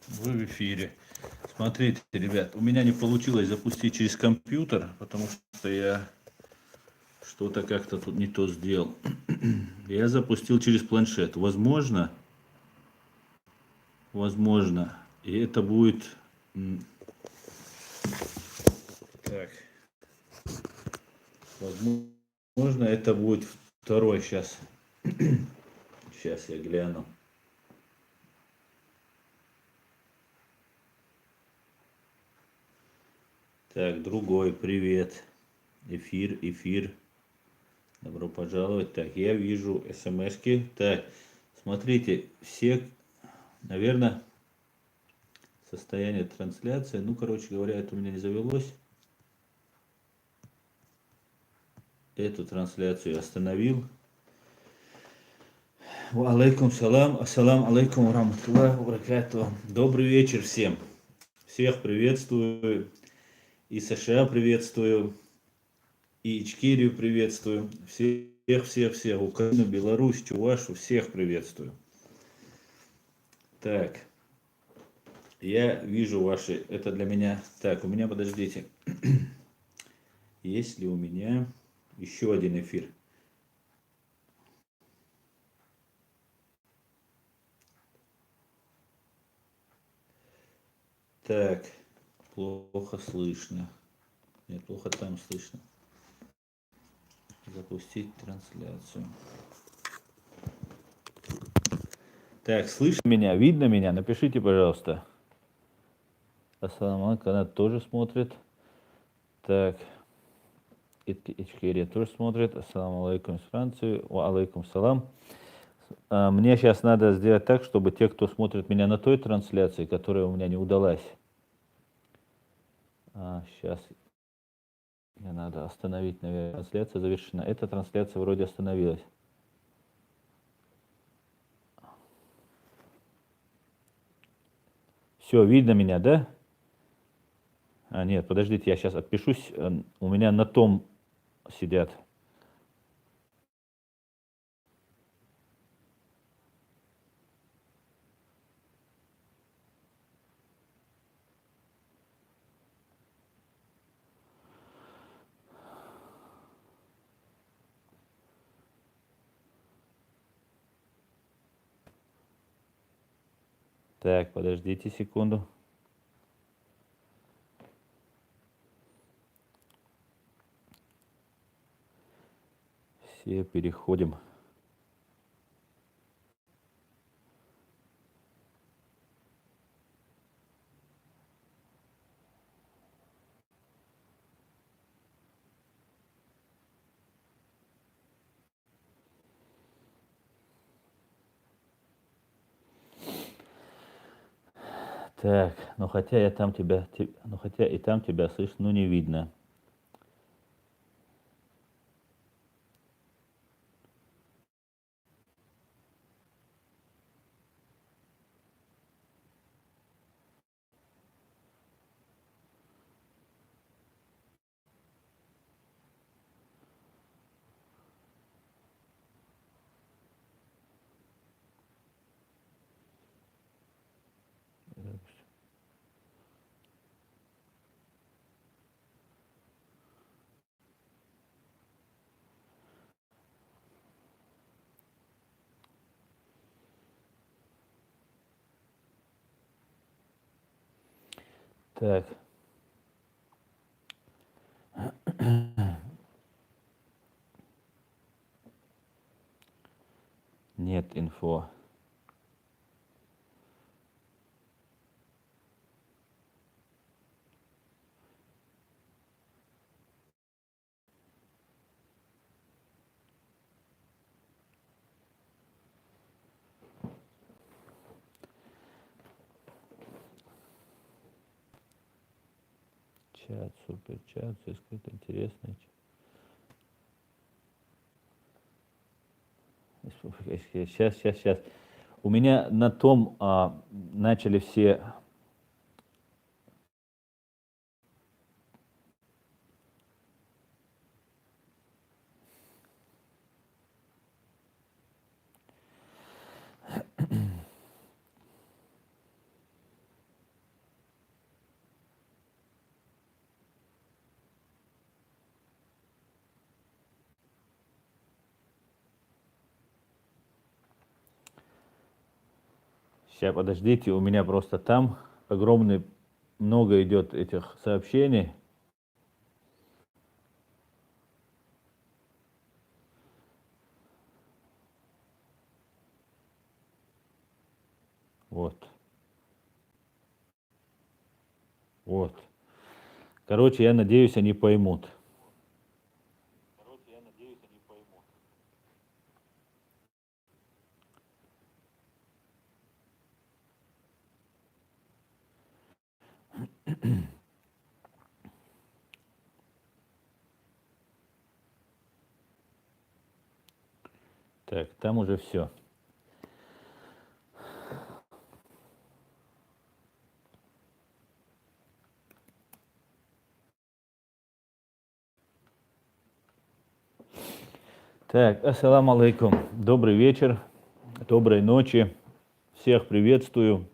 Вы в эфире. Смотрите, ребят, у меня не получилось запустить через компьютер, потому что я что-то как-то тут не то сделал. Я запустил через планшет. Возможно, и это будет... Так, возможно, это будет второй сейчас. Сейчас я гляну. Так, другой, привет. Эфир. Добро пожаловать. Так, я вижу смски. Так, смотрите, все, наверное, состояние трансляции. Ну, короче говоря, это у меня не завелось. Эту трансляцию я остановил. Алейкум салам. Ассалам алейкум раматуллах баракату. Добрый вечер всем. Всех приветствую. И США приветствую. И Ичкерию приветствую. Всех. Украину, Беларусь, Чувашу. Всех приветствую. Так. Я вижу ваши. Это для меня. Так, у меня, подождите. Есть ли у меня еще один эфир? Так, плохо слышно. Нет, плохо там слышно. Запустить трансляцию. Так, слышно меня? Видно меня? Напишите, пожалуйста. Ассаламу алейкум, она тоже смотрит. Так, Ичкерия тоже смотрит. Ассаламу алейкум из Франции. Алейкум салам. Мне сейчас надо сделать так, чтобы те, кто смотрит меня на той трансляции, которая у меня не удалась. Сейчас мне надо остановить, наверное, трансляция завершена. Эта трансляция вроде остановилась. Все, видно меня, да? Нет, подождите, я сейчас отпишусь. У меня на том сидят. Так, подождите секунду. Все переходим. Так, ну хотя я там тебя, ну хотя и там тебя слышно, но не видно. Так. Нет инфо. Чат, супер чат, все скрыто, интересно. Сейчас. У меня на том начали все... Сейчас, подождите, у меня просто там много идет этих сообщений. Вот. Вот. Короче, я надеюсь, они поймут. Так, там уже все. Так, ассаламу алейкум. Добрый вечер, доброй ночи. Всех приветствую.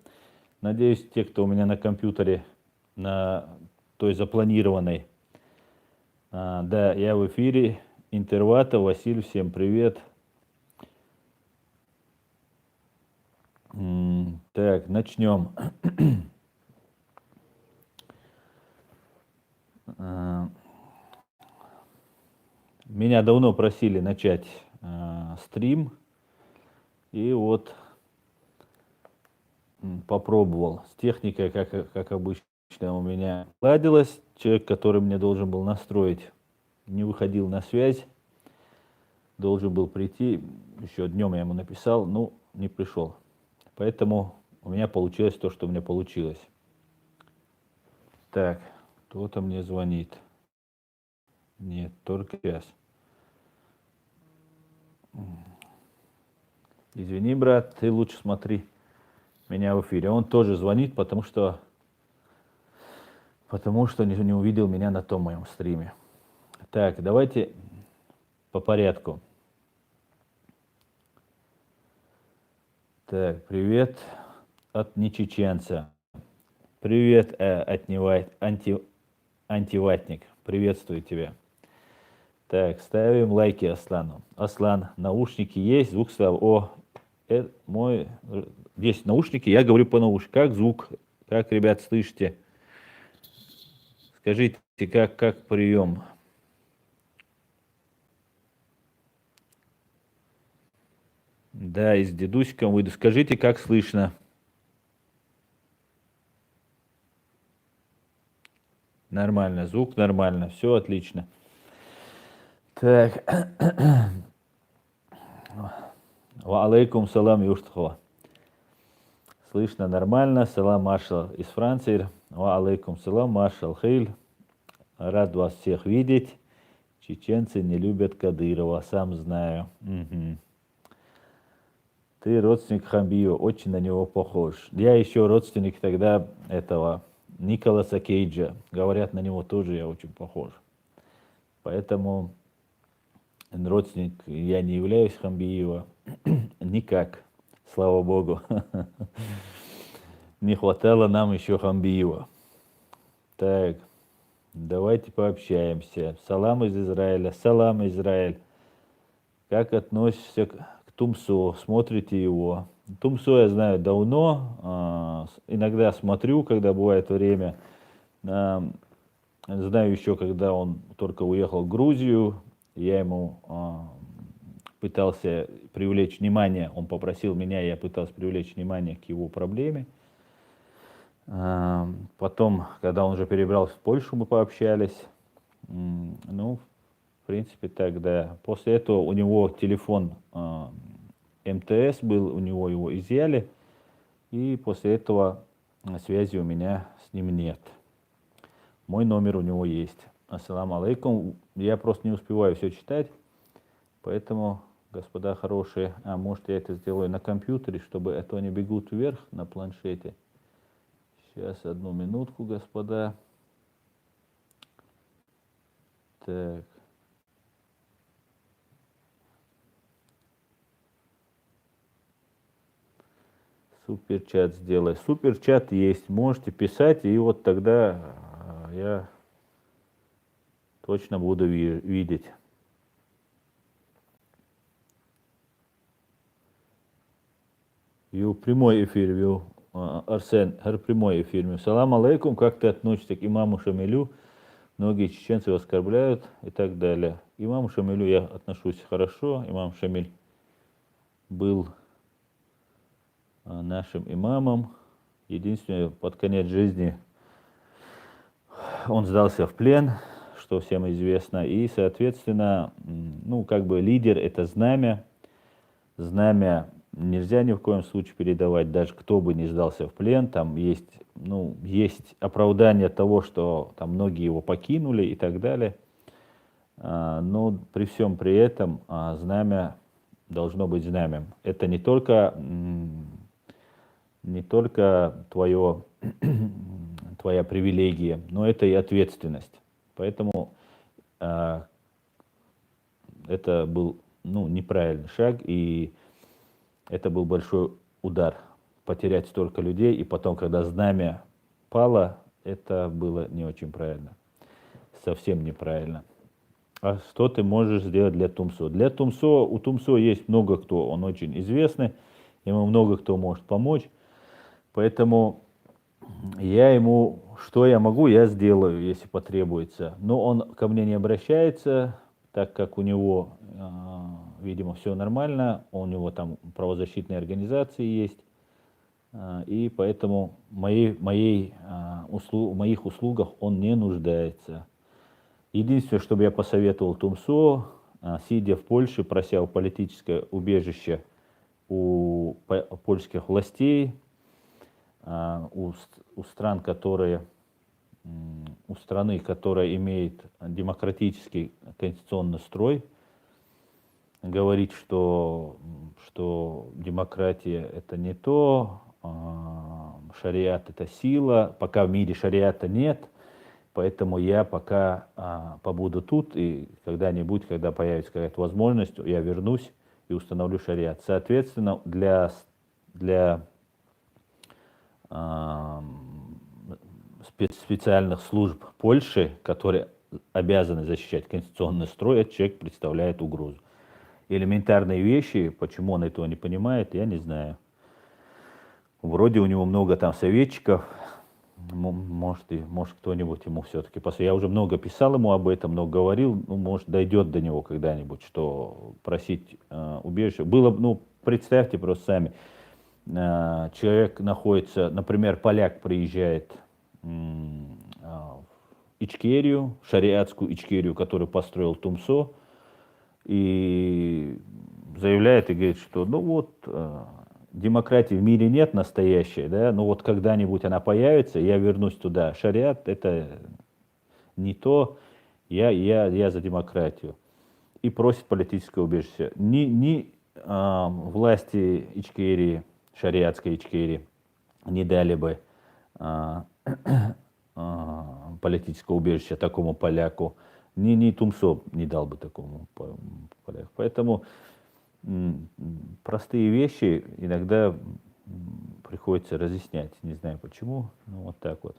Надеюсь, те, кто у меня на компьютере, на той запланированной. Да, я в эфире. Интервата, Василь, всем привет. Так, начнем. Меня давно просили начать стрим, и вот попробовал. С техникой, как обычно, у меня ладилось. Человек, который мне должен был настроить, не выходил на связь. Должен был прийти, еще днем я ему написал, но не пришел. Поэтому у меня получилось то, что у меня получилось. Так, кто-то мне звонит. Нет, только сейчас. Извини, брат, ты лучше смотри меня в эфире. Он тоже звонит, потому что не увидел меня на том моем стриме. Так, давайте по порядку. Так, привет от нечеченца. Привет от антиватник. Приветствую тебя. Так, ставим лайки Аслану. Аслан, наушники есть, звук слабый. Есть наушники, я говорю по наушникам. Как звук? Как, ребят, слышите? Скажите, как прием? Да, и с дедусиком выйду. Скажите, как слышно? Нормально, звук нормально, все отлично. Так. Ва алейкум салам, Юштхова. Слышно нормально. Салам, маршал из Франции. Ва алейкум салам, маршал Хейль. Рад вас всех видеть. Чеченцы не любят Кадырова, сам знаю. Угу. Ты родственник Хамбио, очень на него похож. Я еще родственник тогда этого Николаса Кейджа. Говорят, на него тоже я очень похож. Поэтому родственник я не являюсь Хамбиева. Никак, слава богу. Не хватало нам еще Хамбиева. Так, давайте пообщаемся. Салам из Израиля. Салам, Израиль. Как относишься к Тумсо? Смотрите его? Тумсо я знаю давно. Иногда смотрю, когда бывает время. Знаю еще, когда он только уехал в Грузию. Я ему пытался привлечь внимание. Он попросил меня, я пытался привлечь внимание к его проблеме. Потом, когда он уже перебрался в Польшу, мы пообщались. Ну, в принципе, так, да. После этого у него телефон МТС был, у него его изъяли. И после этого связи у меня с ним нет. Мой номер у него есть. Ассаламу алейкум. Я просто не успеваю все читать. Поэтому, господа хорошие, может я это сделаю на компьютере, чтобы это они бегут вверх на планшете. Сейчас, одну минутку, господа. Так. Суперчат сделай. Суперчат есть. Можете писать, и вот тогда я точно буду видеть. Ю, прямой эфир, ю. Арсен, прямой эфир. Салам алейкум, как ты относишься к имаму Шамилю? Многие чеченцы его оскорбляют и так далее. К имаму Шамилю я отношусь хорошо. Имам Шамиль был нашим имамом. Единственное, под конец жизни он сдался в плен, что всем известно. И, соответственно, ну, как бы лидер – это знамя. Знамя нельзя ни в коем случае передавать, даже кто бы не сдался в плен. Там есть, ну, есть оправдание того, что там многие его покинули и так далее. Но при всем при этом знамя должно быть знамем. Это не только твоя привилегия, но это и ответственность. Поэтому это был, ну, неправильный шаг, и это был большой удар. Потерять столько людей, и потом, когда знамя пало, это было не очень правильно. Совсем неправильно. А что ты можешь сделать для Тумсо? Для Тумсо, у Тумсо есть много кто, он очень известный, ему много кто может помочь. Поэтому я ему, что я могу, я сделаю, если потребуется. Но он ко мне не обращается, так как у него, видимо, все нормально, у него там правозащитные организации есть, и поэтому в моих услугах он не нуждается. Единственное, что бы я посоветовал Тумсо, сидя в Польше, прося политическое убежище у польских властей, у стран, у страны, которая имеет демократический конституционный строй, говорить, что демократия это не то, шариат это сила, пока в мире шариата нет, поэтому я пока побуду тут, и когда-нибудь, когда появится какая-то возможность, я вернусь и установлю шариат. Соответственно, для специальных служб Польши, которые обязаны защищать конституционный строй, этот человек представляет угрозу. Элементарные вещи, почему он этого не понимает, я не знаю. Вроде у него много там советчиков, может кто-нибудь ему все-таки... Я уже много писал ему об этом, много говорил, ну, может, дойдет до него когда-нибудь, что просить убежище. Было, ну, представьте просто сами, человек находится, например, поляк приезжает в Ичкерию, шариатскую Ичкерию, которую построил Тумсо, и заявляет и говорит, что ну вот демократии в мире нет настоящей, да, но вот когда-нибудь она появится, я вернусь туда. Шариат это не то, я за демократию. И просит политическое убежище. Ни власти Ичкерии, шариатской Ичкерии, не дали бы политическое убежище такому поляку, ни Тумсо не дал бы такому поляку. Поэтому простые вещи иногда приходится разъяснять. Не знаю почему, но вот так вот.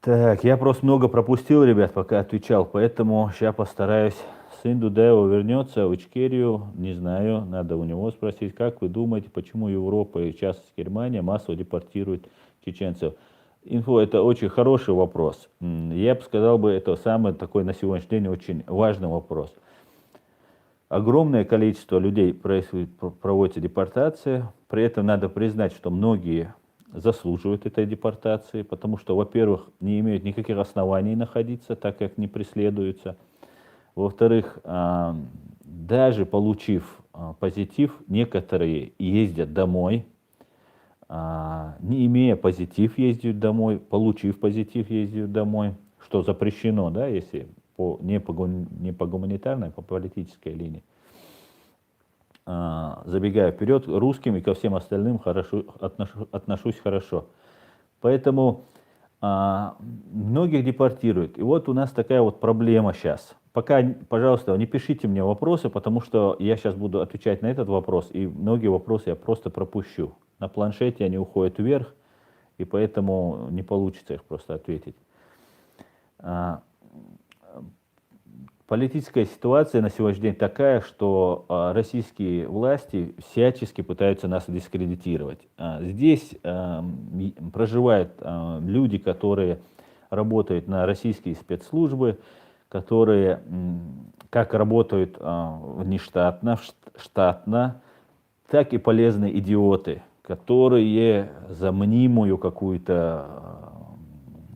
Так, я просто много пропустил, ребят, пока отвечал, поэтому сейчас постараюсь. Сын Дудаева вернется в Ичкерию, не знаю, надо у него спросить, как вы думаете, почему Европа и, в частности, Германия массово депортирует чеченцев? Это очень хороший вопрос. Я бы сказал, это самый такой на сегодняшний день очень важный вопрос. Огромное количество людей проводится депортация, при этом надо признать, что многие заслуживают этой депортации, потому что, во-первых, не имеют никаких оснований находиться, так как не преследуются. Во-вторых, даже получив позитив, некоторые ездят домой, не имея позитив, ездят домой, получив позитив, ездят домой, что запрещено, да, если не по гуманитарной, а по политической линии. Забегая вперед, русским и ко всем остальным отношусь хорошо. Поэтому многих депортируют. И вот у нас такая вот проблема сейчас. Пока, пожалуйста, не пишите мне вопросы, потому что я сейчас буду отвечать на этот вопрос, и многие вопросы я просто пропущу. На планшете они уходят вверх, и поэтому не получится их просто ответить. политическая ситуация на сегодняшний день такая, что российские власти всячески пытаются нас дискредитировать. Здесь проживают люди, которые работают на российские спецслужбы, которые как работают внештатно, штатно, так и полезные идиоты, которые за мнимую какую-то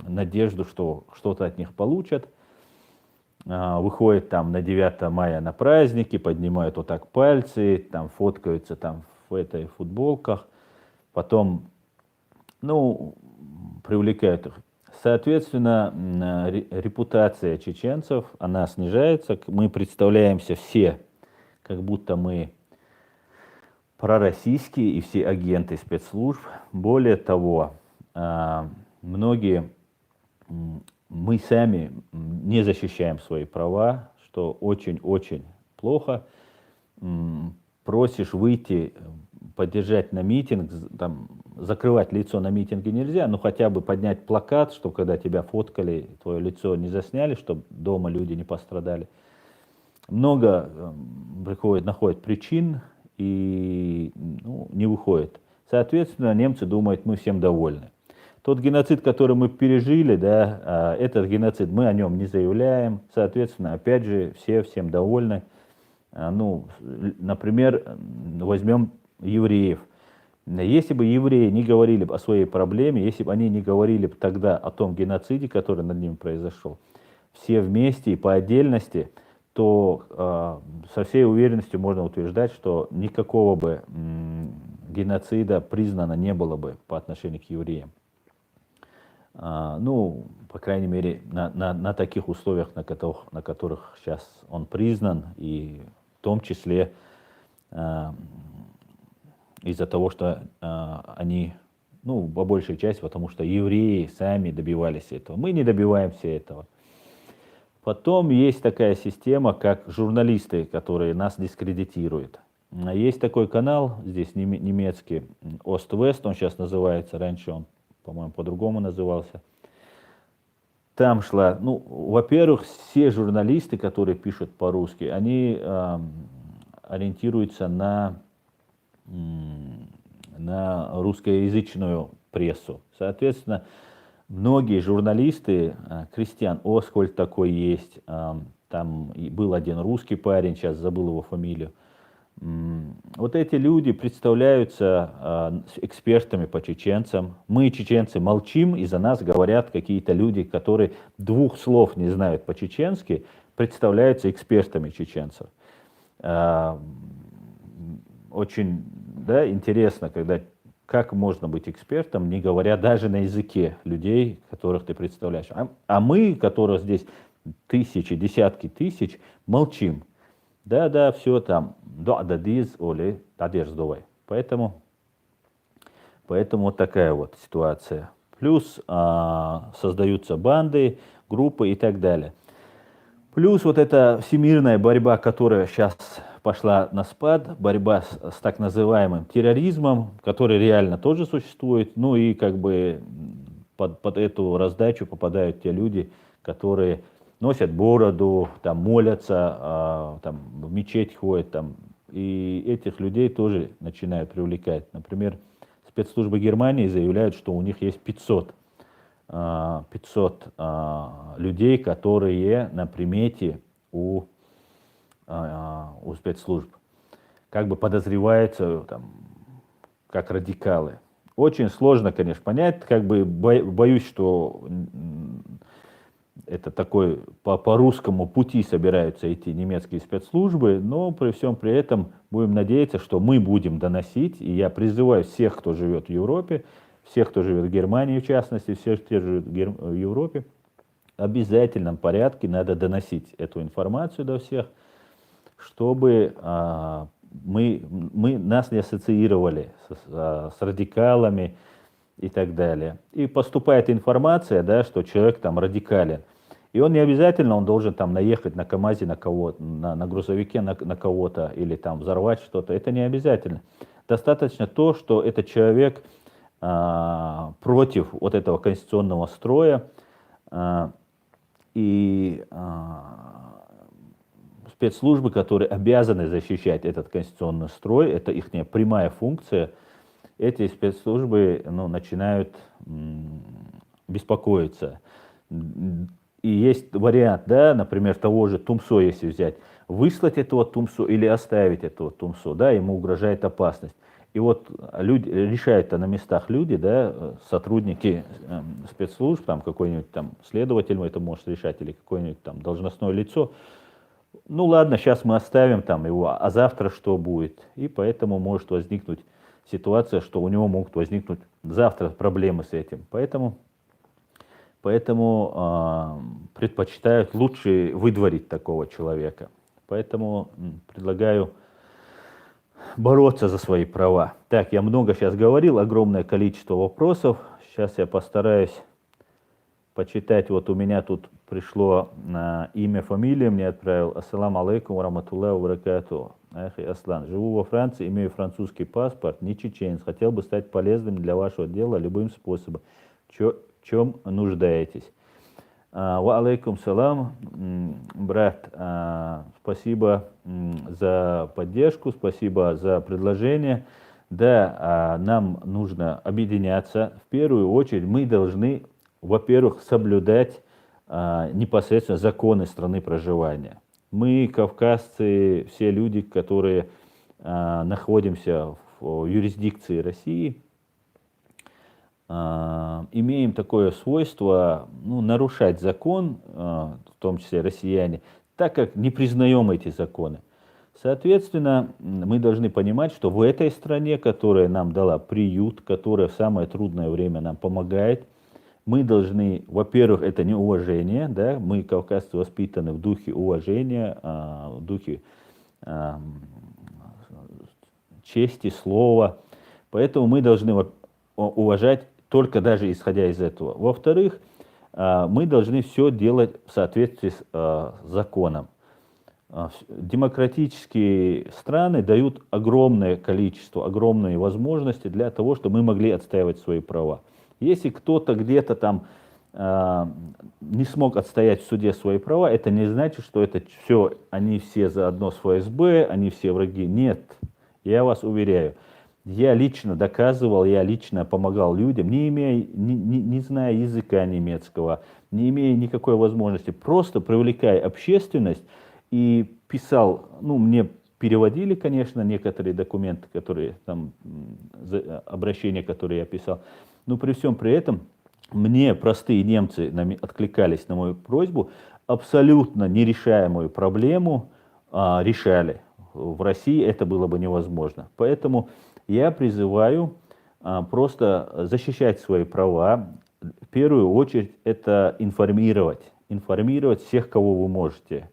надежду, что что-то от них получат, выходят там на 9 мая на праздники, поднимают вот так пальцы, там фоткаются там в этой футболках, потом, ну, привлекают их. Соответственно, репутация чеченцев, она снижается, мы представляемся все, как будто мы пророссийские и все агенты спецслужб. Более того, многие, мы сами не защищаем свои права, что очень-очень плохо. Просишь выйти, поддержать на митинг, там, закрывать лицо на митинге нельзя, но хотя бы поднять плакат, чтобы когда тебя фоткали, твое лицо не засняли, чтобы дома люди не пострадали. Много находят причин и не выходит. Соответственно, немцы думают, мы всем довольны. Тот геноцид, который мы пережили, да, этот геноцид, мы о нем не заявляем. Соответственно, опять же, все всем довольны. Например, возьмем евреев. Если бы евреи не говорили о своей проблеме, если бы они не говорили тогда о том геноциде, который над ними произошел, все вместе и по отдельности, то со всей уверенностью можно утверждать, что никакого бы геноцида признано не было бы по отношению к евреям. По крайней мере, на таких условиях, на которых сейчас он признан, и в том числе из-за того, что они, по большей части, потому что евреи сами добивались этого. Мы не добиваемся этого. Потом есть такая система, как журналисты, которые нас дискредитируют. Есть такой канал, здесь немецкий, Ост-Вест, он сейчас называется, раньше он, по-моему, по-другому назывался. Там шла, во-первых, все журналисты, которые пишут по-русски, они ориентируются на русскоязычную прессу. Соответственно, многие журналисты, Кристиан Освальд такой есть, там был один русский парень, сейчас забыл его фамилию. Вот эти люди представляются экспертами по чеченцам. Мы, чеченцы, молчим, и за нас говорят какие-то люди, которые 2 слов не знают по-чеченски, представляются экспертами чеченцев. Очень интересно, как можно быть экспертом, не говоря даже на языке людей, которых ты представляешь. А мы, которых здесь тысячи, десятки тысяч, молчим. Да, все там. Поэтому вот такая вот ситуация. Плюс создаются банды, группы и так далее. Плюс вот эта всемирная борьба, которая сейчас пошла на спад, борьба с так называемым терроризмом, который реально тоже существует, и под эту раздачу попадают те люди, которые носят бороду, там молятся, там в мечеть ходят, там, и этих людей тоже начинают привлекать. Например, спецслужбы Германии заявляют, что у них есть 500 людей, которые на примете у спецслужб, подозреваются там, как радикалы. Очень сложно, конечно, понять, боюсь, что это такой по русскому пути собираются идти немецкие спецслужбы, но при всем при этом будем надеяться, что мы будем доносить, и я призываю всех, кто живет в Европе, всех, кто живет в Германии в частности, всех, кто живет в Европе, в обязательном порядке надо доносить эту информацию до всех, чтобы нас не ассоциировали с радикалами и так далее. И поступает информация, что человек там радикален. И он не обязательно, он должен там наехать на КамАЗе на кого-то, на грузовике на кого-то или там взорвать что-то. Это не обязательно. Достаточно то, что этот человек против вот этого конституционного строя и спецслужбы, которые обязаны защищать этот конституционный строй, это их прямая функция, эти спецслужбы начинают беспокоиться. И есть вариант, да, например, того же Тумсо, если взять, выслать этого Тумсо или оставить этого Тумсо, да, ему угрожает опасность. И вот люди, решают на местах люди, да, сотрудники спецслужб, там какой-нибудь там следователь это может решать, или какое-нибудь там должностное лицо. Ну ладно, сейчас мы оставим там его, а завтра что будет? И поэтому может возникнуть ситуация, что у него могут возникнуть завтра проблемы с этим. Поэтому предпочитают лучше выдворить такого человека. Поэтому предлагаю бороться за свои права. Так, я много сейчас говорил, огромное количество вопросов. Сейчас я постараюсь почитать. Вот у меня тут пришло имя, фамилия, мне отправил. Ассаламу алейкум ва рахматуллахи ва баракатуху. Ахи Аслан, живу во Франции, имею французский паспорт, не чеченец. Хотел бы стать полезным для вашего дела любым способом. В чем нуждаетесь? Ва алейкум салам, брат, спасибо за поддержку, спасибо за предложение. Да, нам нужно объединяться. В первую очередь мы должны, во-первых, соблюдать непосредственно законы страны проживания. Мы, кавказцы, все люди, которые находимся в юрисдикции России, имеем такое свойство нарушать закон, в том числе россияне, так как не признаем эти законы. Соответственно, мы должны понимать, что в этой стране, которая нам дала приют, которая в самое трудное время нам помогает, мы должны, во-первых, это не уважение, да, мы, кавказцы, воспитаны в духе уважения, в духе чести, слова, поэтому мы должны уважать только даже исходя из этого. Во-вторых, мы должны все делать в соответствии с законом. Демократические страны дают огромное количество, огромные возможности для того, чтобы мы могли отстаивать свои права. Если кто-то где-то там не смог отстоять в суде свои права, это не значит, что это все, они все заодно с ФСБ, они все враги. Нет, я вас уверяю. Я лично доказывал, я лично помогал людям, не зная языка немецкого, не имея никакой возможности, просто привлекая общественность и писал, мне переводили, конечно, некоторые документы, которые там, обращения, которые я писал, но при всем при этом мне простые немцы откликались на мою просьбу, абсолютно нерешаемую проблему решали. В России это было бы невозможно. Поэтому я призываю просто защищать свои права. В первую очередь это информировать всех, кого вы можете.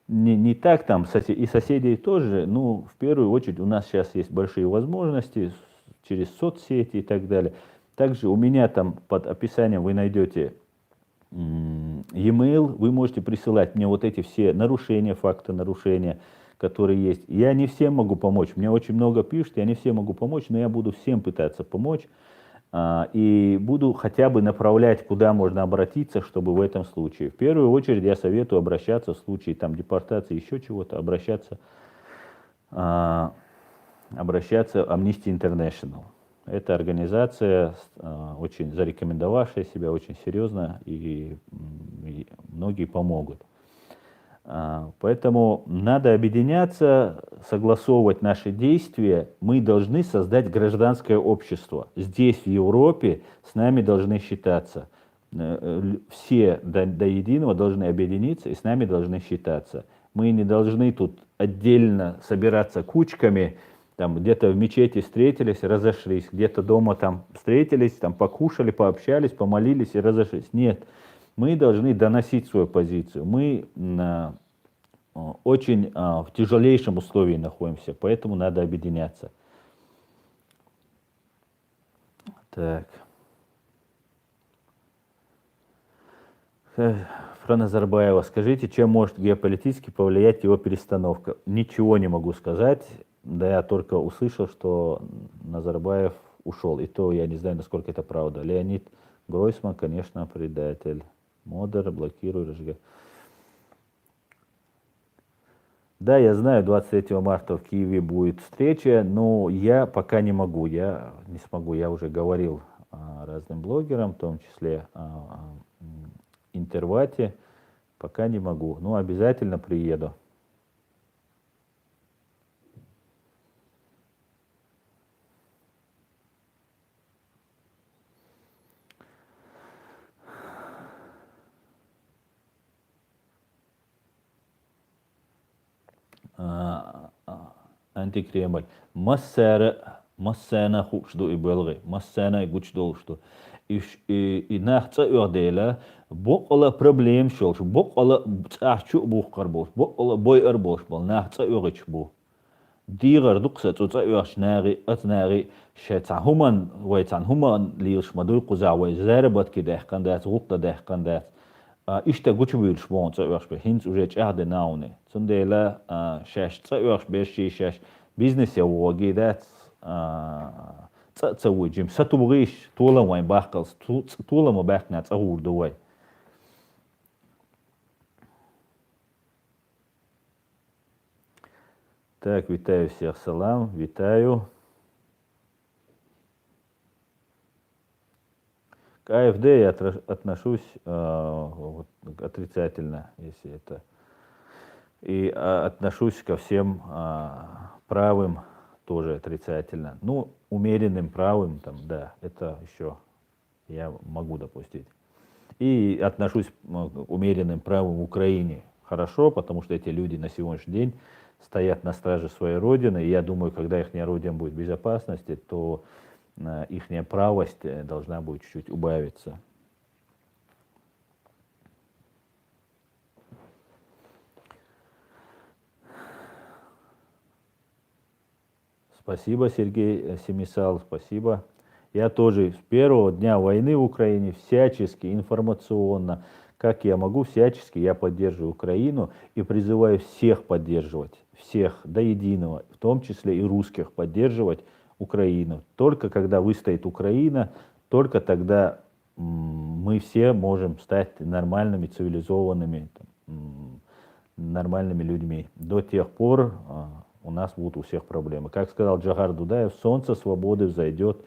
Не так там, и соседей тоже, в первую очередь у нас сейчас есть большие возможности через соцсети и так далее. Также у меня там под описанием вы найдете e-mail, вы можете присылать мне вот эти все нарушения, факты нарушения, которые есть. Я не всем могу помочь, мне очень много пишут, я не всем могу помочь, но я буду всем пытаться помочь и буду хотя бы направлять, куда можно обратиться, чтобы в этом случае. В первую очередь я советую обращаться в случае там депортации, еще чего-то, обращаться в Amnesty International. Это организация, очень зарекомендовавшая себя, очень серьезно, и многие помогут. Поэтому надо объединяться, согласовывать наши действия. Мы должны создать гражданское общество. Здесь, в Европе, с нами должны считаться. Все до единого должны объединиться и с нами должны считаться. Мы не должны тут отдельно собираться кучками, там где-то в мечети встретились, разошлись, где-то дома там встретились, там покушали, пообщались, помолились и разошлись. Нет. Мы должны доносить свою позицию. Мы очень в тяжелейшем условии находимся, поэтому надо объединяться. Так. Про Назарбаева. Скажите, чем может геополитически повлиять его перестановка? Ничего не могу сказать. Да, я только услышал, что Назарбаев ушел. И то я не знаю, насколько это правда. Леонид Гройсман, конечно, предатель. Модер, блокируй, разжигай. Да, я знаю, 23 марта в Киеве будет встреча, но я пока не могу, я не смогу. Я уже говорил разным блогерам, в том числе Интервате, пока не могу. Но обязательно приеду. Антикремль. Массана хукшду и белгы. Массана гучдол что. И нахца үрдейла. Боқала проблем шол. Боқала цахчу бухкар болш. Боқала бойар болш бол. Нахца үргич бу. Дигар дукса цуца үрш нари атнари. Шатсан хуман вайтсан хуман лирш мадуй кузавай. Зарбат ки дехкан дат. Гукта дехкан дат. Иште гучбил шбон цаёрш бе хинц уже чахде науне цундела шаш цаёрш бе шаш бизнес я воги дат цауджим сатубриш тула вайн бахкалс тула ма бахна цаур дуай. Так, витаю всех, салам, витаю. К АФД я отношусь отрицательно, если это. И отношусь ко всем правым тоже отрицательно. Ну, умеренным правым, там, да, это еще я могу допустить. И отношусь к умеренным правым в Украине хорошо, потому что эти люди на сегодняшний день стоят на страже своей родины. И я думаю, когда их родина будет в безопасности, то их правость должна будет чуть-чуть убавиться. Спасибо, Сергей Семисал, спасибо. Я тоже с первого дня войны в Украине всячески, информационно, как я могу, всячески я поддерживаю Украину и призываю всех поддерживать, всех до единого, в том числе и русских, поддерживать Украину. Только когда выстоит Украина, только тогда мы все можем стать нормальными, цивилизованными, нормальными людьми. До тех пор у нас будут у всех проблемы. Как сказал Джагар Дудаев, солнце свободы взойдет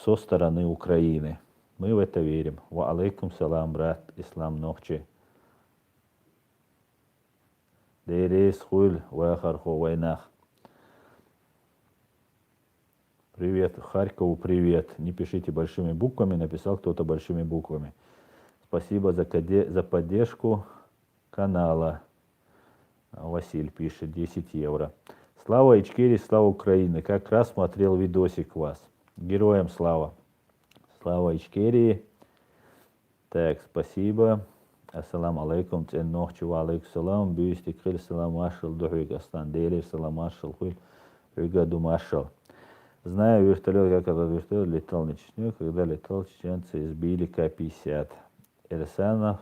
со стороны Украины. Мы в это верим. Ва алейкум салам, брат, ислам нохчи. Дейрейс хуль вахархо войнах. Привет, Харькову привет. Не пишите большими буквами, написал кто-то большими буквами. Спасибо за поддержку канала. Василь пишет, 10 евро. Слава Ичкерии, слава Украины. Как раз смотрел видосик вас. Героям слава. Слава Ичкерии. Так, спасибо. Ассаламу алейкум. Ценнохчу ва алейкум салам. Бюсти криль салам машал. Духуик астан дейлер салам машал. Хуй. Хуйгаду машал. Знаю вертолет, как этот вертолет летал на Чечню. Когда летал, чеченцы избили К-50. Эльсанов.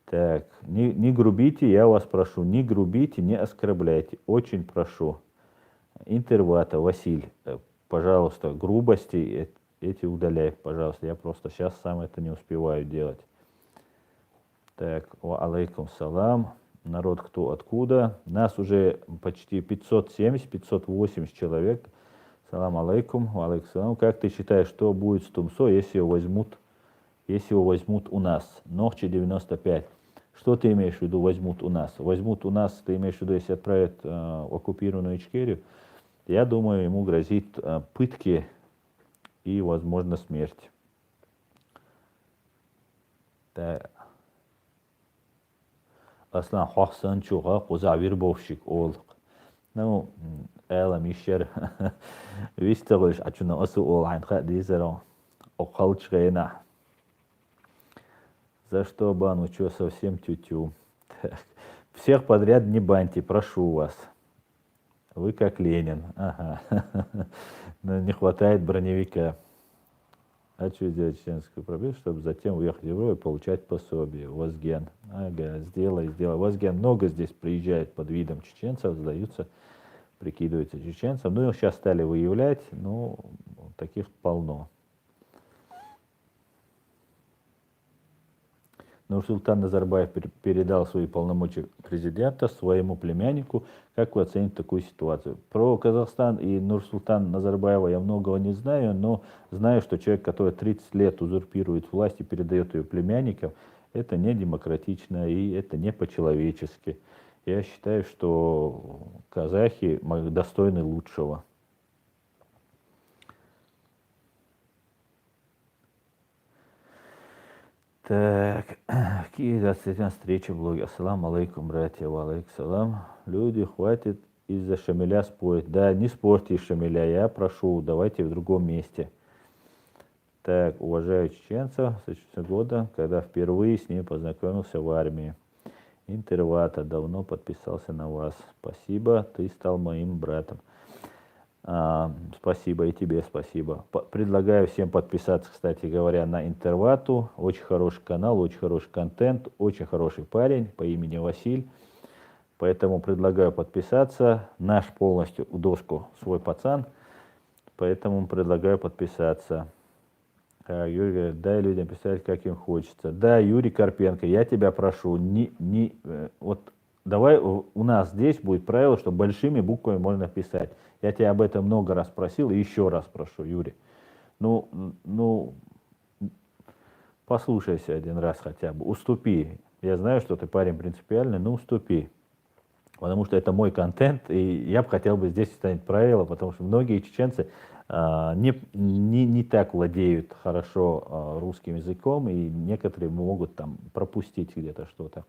Так, не грубите, я вас прошу, не грубите, не оскорбляйте, очень прошу. Интервата, Василь, пожалуйста, грубости эти удаляй, пожалуйста, я просто сейчас сам это не успеваю делать. Так, алейкум салам, народ кто откуда, нас уже почти 570-580 человек. Салам алейкум, алейкум салам. Как ты считаешь, что будет с Тумсо, если его возьмут у нас? Нохчи 95. Что ты имеешь в виду возьмут у нас? Возьмут у нас, ты имеешь в виду, если отправят в оккупированную Ичкерию? Я думаю, ему грозит пытки и, возможно, смерть. Аслан Хасан Чуга Кузавир Бовщик Олк. Ну, Эла Мишер. Вистаглиш Ачуна Асу Олайн Хадизеро. Окалчгейна. За что бан? Вы что, совсем тю-тю? Всех подряд не баньте, прошу вас. Вы как Ленин. Ага. Но не хватает броневика. А что сделать чеченскую пробел, чтобы затем уехать в Европу и получать пособие? Возген. Ага, сделай. Возген много здесь приезжает под видом чеченцев, сдаются, прикидываются чеченцам. Ну, их сейчас стали выявлять, ну, таких полно. Нурсултан Назарбаев передал свои полномочия президента своему племяннику. Как вы оцените такую ситуацию? Про Казахстан и Нурсултана Назарбаева я многого не знаю, но знаю, что человек, который 30 лет узурпирует власть и передает ее племянникам, это не демократично и это не по-человечески. Я считаю, что казахи достойны лучшего. Так, какие 21 встречи блоги. Ассаламу алейкум, братья, ва алейкум салам. Люди, хватит из-за Шамиля спорить. Да, не спорьте из Шамиля, я прошу, давайте в другом месте. Так, уважаю чеченцев с 14 года, когда впервые с ним познакомился в армии. Интервата, давно подписался на вас. Спасибо, ты стал моим братом. Спасибо и тебе спасибо. Предлагаю всем подписаться, кстати говоря, на Интервату. Очень хороший канал, очень хороший контент, очень хороший парень по имени Василь. Поэтому предлагаю подписаться. Наш полностью в доску свой пацан. Поэтому предлагаю подписаться. Юрий говорит, дай людям писать, как им хочется. Да, Юрий Карпенко, я тебя прошу, вот давай у нас здесь будет правило, что большими буквами можно писать. Я тебя об этом много раз просил и еще раз прошу, Юрий. Ну, послушайся один раз хотя бы, уступи. Я знаю, что ты парень принципиальный, но уступи. Потому что это мой контент, и я бы хотел бы здесь установить правила, потому что многие чеченцы не так владеют хорошо русским языком, и некоторые могут там пропустить где-то что-то.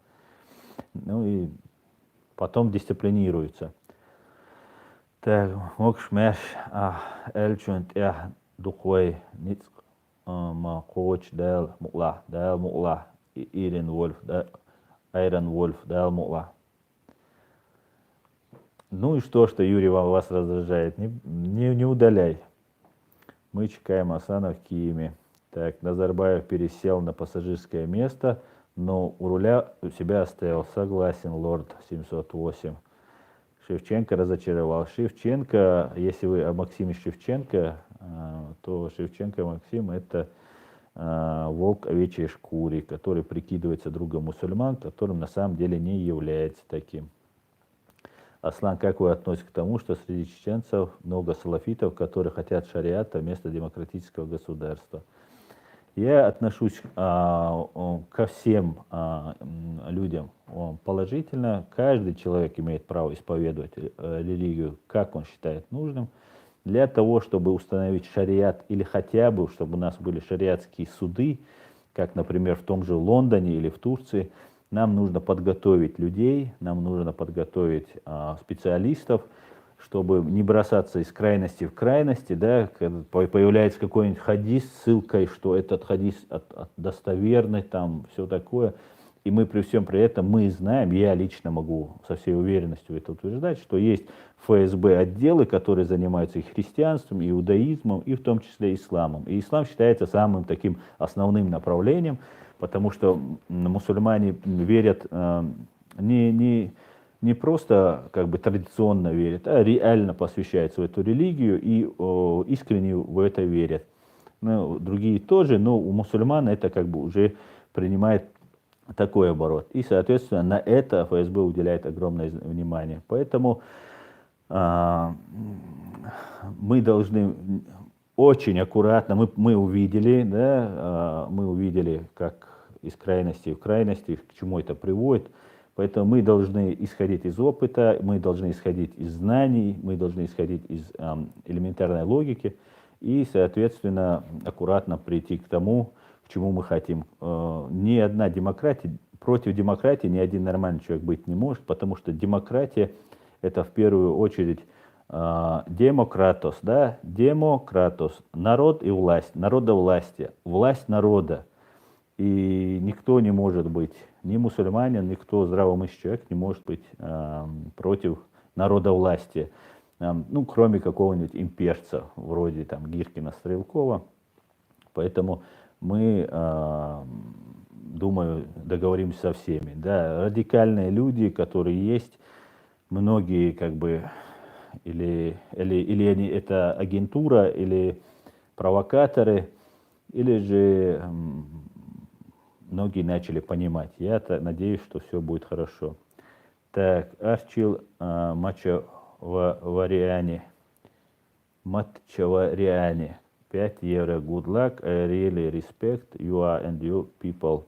Ну и потом дисциплинируются. Так, мокшмеш, эльчунт, духой, ниц, коч, дэл мукла, Ирин Вольф, Айрон Вольф, дэл мукла. Ну и что Юрий вас раздражает? Не удаляй. Мы чекаем Асана в Киеве. Так, Назарбаев пересел на пассажирское место, но у руля у себя оставил. Согласен, лорд 708. Шевченко разочаровал. Шевченко, если вы о Максиме Шевченко, то Шевченко Максим это волк овечьей шкуре, который прикидывается другом мусульман, которым на самом деле не является таким. Аслан, как вы относитесь к тому, что среди чеченцев много салафитов, которые хотят шариата вместо демократического государства? Я отношусь ко всем людям положительно. Каждый человек имеет право исповедовать религию, как он считает нужным. Для того, чтобы установить шариат, или хотя бы, чтобы у нас были шариатские суды, как, например, в том же Лондоне или в Турции, нам нужно подготовить людей, нам нужно подготовить специалистов, чтобы не бросаться из крайности в крайности, да, когда появляется какой-нибудь хадис с ссылкой, что этот хадис достоверный, там все такое. И мы при всем при этом, мы знаем, я лично могу со всей уверенностью это утверждать, что есть ФСБ отделы, которые занимаются и христианством, и иудаизмом, и в том числе исламом. И ислам считается самым таким основным направлением, потому что мусульмане верят не просто как бы традиционно верят, а реально посвящаются в эту религию и искренне в это верят. Ну, другие тоже, но у мусульман это как бы уже принимает такой оборот. И, соответственно, на это ФСБ уделяет огромное внимание. Поэтому мы должны очень аккуратно, мы увидели, да, мы увидели, как из крайности в крайности, к чему это приводит. Поэтому мы должны исходить из опыта, мы должны исходить из знаний, мы должны исходить из элементарной логики и, соответственно, аккуратно прийти к тому, к чему мы хотим. Ни одна демократия, против демократии ни один нормальный человек быть не может, потому что демократия это в первую очередь демократос, да, демократос, народ и власть, народовластие, власть народа. И никто не может быть, ни мусульманин, никто здравомыслящий человек не может быть против народовластия, ну, кроме какого-нибудь имперца, вроде там Гиркина, Стрелкова. Поэтому мы, думаю, договоримся со всеми. Да, радикальные люди, которые есть, многие как бы, или они, это агентура, или провокаторы, или же многие начали понимать. Я надеюсь, что все будет хорошо. Так, Арчил Мачавариани. 5 евро. Good luck. I really respect you and your people.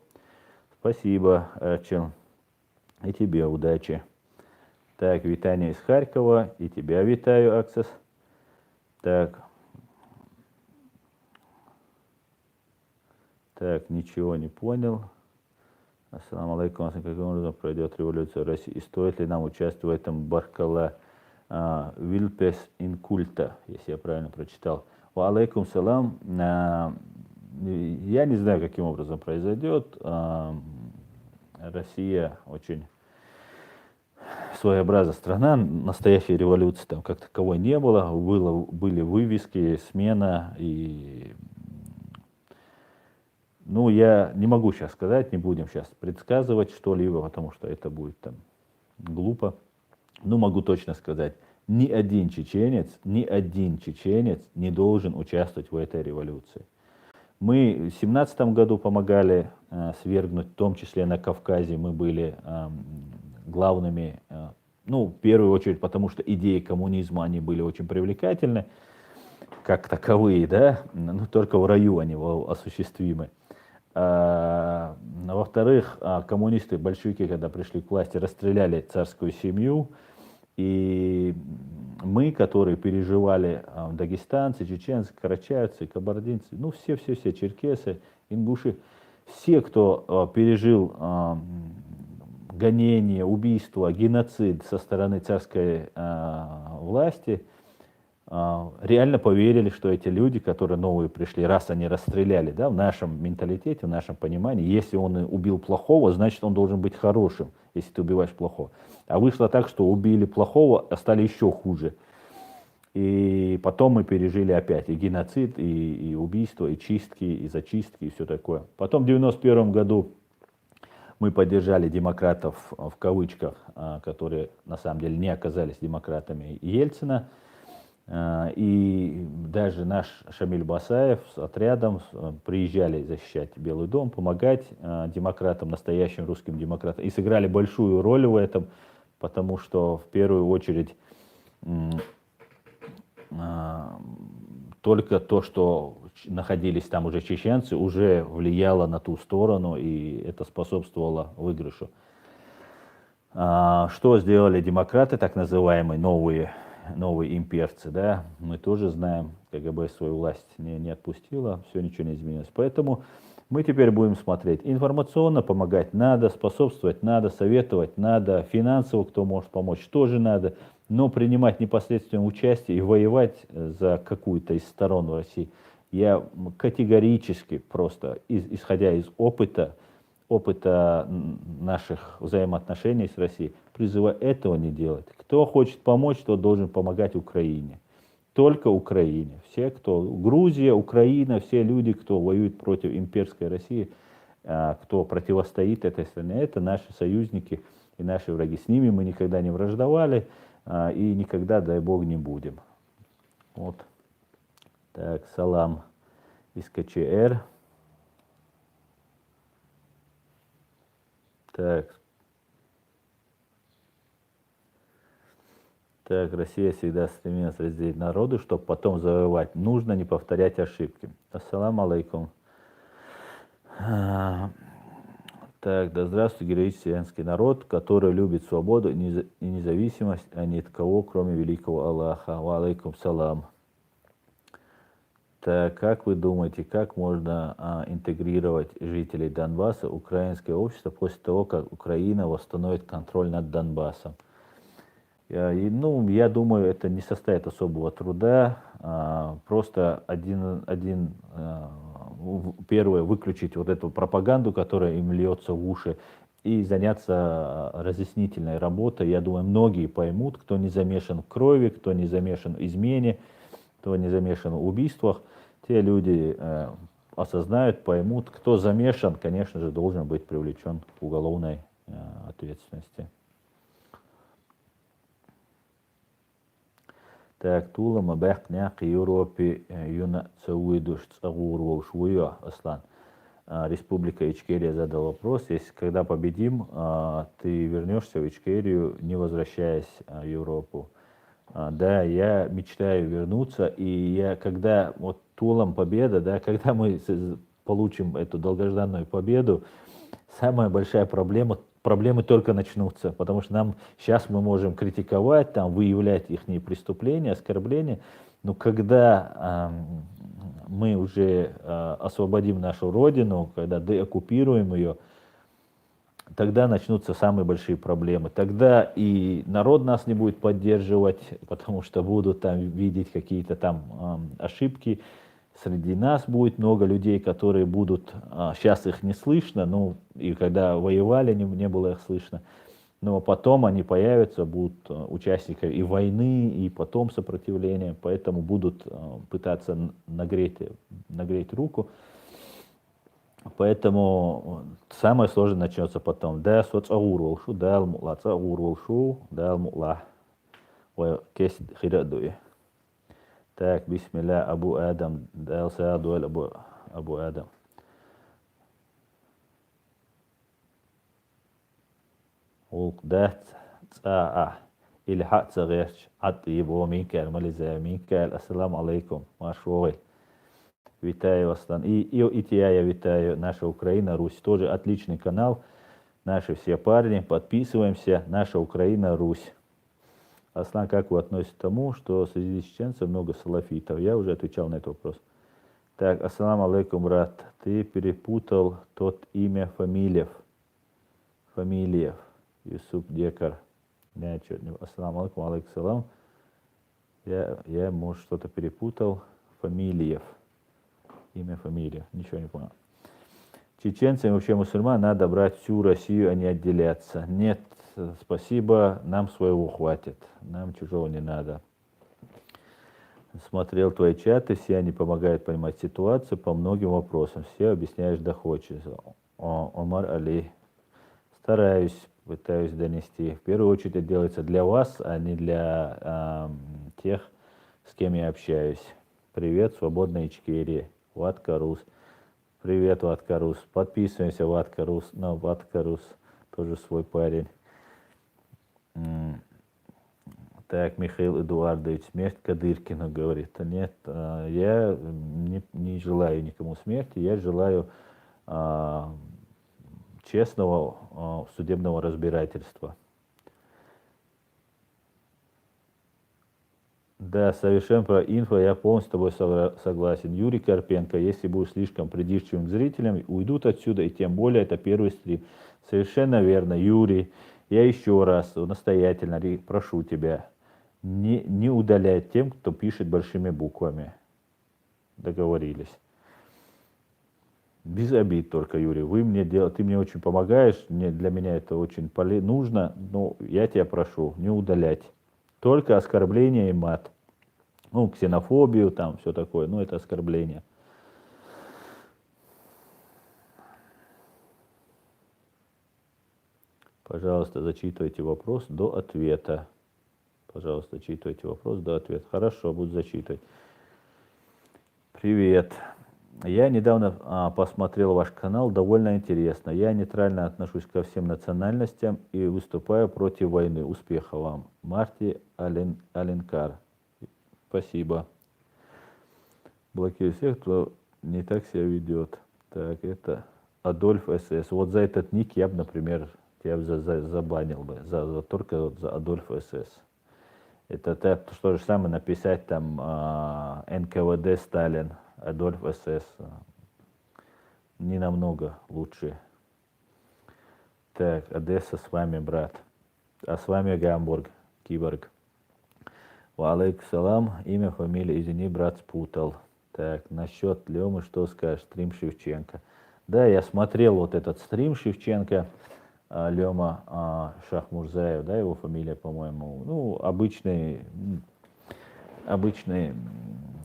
Спасибо, Арчил. И тебе удачи. Так, витание из Харькова. И тебя витаю, Аксес. Так, ничего не понял. Ассаламу алейкум. Каким образом пройдет революция в России? И стоит ли нам участвовать в этом Баркала Вильпес Инкульта, если я правильно прочитал? Ва алейкум салам. Я не знаю, каким образом произойдет. Россия очень своеобразная страна, настоящей революции там как таковой не было, были вывески, смена и... Ну, я не могу сейчас сказать, не будем сейчас предсказывать что-либо, потому что это будет там глупо. Но могу точно сказать, ни один чеченец не должен участвовать в этой революции. Мы в 17 году помогали свергнуть, в том числе на Кавказе, мы были главными, ну, в первую очередь, потому что идеи коммунизма, они были очень привлекательны, как таковые, да, но только в раю они осуществимы. Во-вторых, коммунисты, большевики, когда пришли к власти, расстреляли царскую семью, и мы, которые переживали, дагестанцы, чеченцы, карачаевцы, кабардинцы, ну, все, черкесы, ингуши, все, кто пережил гонение, убийство, геноцид со стороны царской власти, реально поверили, что эти люди, которые новые пришли, раз они расстреляли, да, в нашем менталитете, в нашем понимании, если он убил плохого, значит, он должен быть хорошим, если ты убиваешь плохого. А вышло так, что убили плохого, а стали еще хуже. И потом мы пережили опять и геноцид, и убийство, и чистки, и зачистки, и все такое. Потом в 91 году мы поддержали демократов, в кавычках, которые на самом деле не оказались демократами, Ельцина. И даже наш Шамиль Басаев с отрядом приезжали защищать Белый дом, помогать демократам, настоящим русским демократам. И сыграли большую роль в этом, потому что в первую очередь только то, что находились там уже чеченцы, уже влияло на ту сторону, и это способствовало выигрышу. Что сделали демократы, так называемые новые имперцы, да, мы тоже знаем, КГБ свою власть не отпустила, все, ничего не изменилось. Поэтому мы теперь будем смотреть. Информационно помогать надо, способствовать надо, советовать надо, финансово кто может помочь тоже надо, но принимать непосредственное участие и воевать за какую-то из сторон в России я категорически просто, исходя из опыта наших взаимоотношений с Россией, призываю этого не делать. Кто хочет помочь, тот должен помогать Украине. Только Украине. Все, кто... Грузия, Украина, все люди, кто воюет против имперской России, кто противостоит этой стране, это наши союзники и наши враги. С ними мы никогда не враждовали и никогда, дай Бог, не будем. Вот. Так, салам из КЧР. Так, Россия всегда стремилась разделить народы, чтобы потом завоевать. Нужно не повторять ошибки. Ассаламу алейкум. Так, да здравствуй, героический сирианский народ, который любит свободу и независимость, а ни от кого, кроме великого Аллаха. Ва алейкум салам. Так, как вы думаете, как можно интегрировать жителей Донбасса в украинское общество после того, как Украина восстановит контроль над Донбассом? Я думаю, это не составит особого труда. Просто первое, выключить вот эту пропаганду, которая им льется в уши, и заняться разъяснительной работой. Я думаю, многие поймут, кто не замешан в крови, кто не замешан в измене, кто не замешан в убийствах. Те люди осознают, поймут. Кто замешан, конечно же, должен быть привлечен к уголовной ответственности. Так, Тула Мабахня Европе Юна Цауидуш Цагурвоушвуя, Аслан. Республика Ичкерия задал вопрос, если когда победим, ты вернешься в Ичкерию, не возвращаясь в Европу. Да, я мечтаю вернуться, и я, когда вот Тулам победа, да, когда мы получим эту долгожданную победу, самая большая проблема, проблемы только начнутся, потому что нам сейчас мы можем критиковать, там, выявлять их преступления, оскорбления, но когда мы уже освободим нашу родину, когда деоккупируем ее, тогда начнутся самые большие проблемы. Тогда и народ нас не будет поддерживать, потому что будут там видеть какие-то там ошибки. Среди нас будет много людей, которые будут, сейчас их не слышно, ну и когда воевали, не было их слышно, но потом они появятся, будут участниками и войны, и потом сопротивления, поэтому будут пытаться нагреть руку. Поэтому самое сложное начнется потом. Да, соцаур волшу, да, алмула, цаур волшу, да, алмула. Кес хирадуи. Так, бисмилля, Абу Адам, да, саадуэль Абу Адам. Олк, да, цаа. Или хат цагерч, ат ибо минкаль, мализая минкаль, ассаламу алейкум, машвой. Витаю вас там. И тебя я витаю. Наша Украина, Русь. Тоже отличный канал. Наши все парни. Подписываемся. Наша Украина, Русь. Аслан, как вы относитесь к тому, что среди чеченцев много салафитов? Я уже отвечал на этот вопрос. Так, ассаламу алейкум, брат. Ты перепутал тот имя Фамилиев. Юсуп Декар. Ассаламу алейкум, алейкум салам. Я, может, что-то перепутал. Фамилиев. Имя, фамилия. Ничего не понял. Чеченцам и вообще мусульман надо брать всю Россию, а не отделяться. Нет, спасибо, нам своего хватит. Нам чужого не надо. Смотрел твои чаты, все они помогают понимать ситуацию по многим вопросам. Все объясняешь доходчиво. Омар Али. Стараюсь, пытаюсь донести. В первую очередь это делается для вас, а не для тех, с кем я общаюсь. Привет, свободная Ичкерия. Ваткарус. Привет, Ваткарус. Подписываемся, Ваткарус. На Ваткарус. Тоже свой парень. Так, Михаил Эдуардович, смерть Кадыркину говорит. Нет, я не желаю никому смерти. Я желаю честного судебного разбирательства. Да, совершенно про инфо, я полностью с тобой согласен. Юрий Карпенко, если будешь слишком придирчивым к зрителям, уйдут отсюда, и тем более это первый стрим. Совершенно верно, Юрий. Я еще раз настоятельно прошу тебя, не удалять тем, кто пишет большими буквами. Договорились. Без обид только, Юрий. Ты мне очень помогаешь, для меня это очень нужно, но я тебя прошу, не удалять. Только оскорбление и мат. Ну, ксенофобию, там, все такое, ну, это оскорбление. Пожалуйста, зачитывайте вопрос до ответа. Пожалуйста, зачитывайте вопрос до ответа. Хорошо, буду зачитывать. Привет. Я недавно посмотрел ваш канал, довольно интересно. Я нейтрально отношусь ко всем национальностям и выступаю против войны. Успехов вам. Марти Аленкар. Спасибо. Блокирую всех, кто не так себя ведет. Так, это Адольф СС. Вот за этот ник я бы, например, тебя забанил бы. Только за Адольф СС. Это то же самое написать там НКВД Сталин. Адольф СС. Не намного лучше. Так, Одесса с вами, брат. А с вами Гамбург, Киборг. Валейкум салам. Имя, фамилия, извини, брат, спутал. Так, насчет Лемы, что скажешь? Стрим Шевченко. Да, я смотрел вот этот стрим Шевченко. Лема Шахмурзаев, да, его фамилия, по-моему. Ну, обычный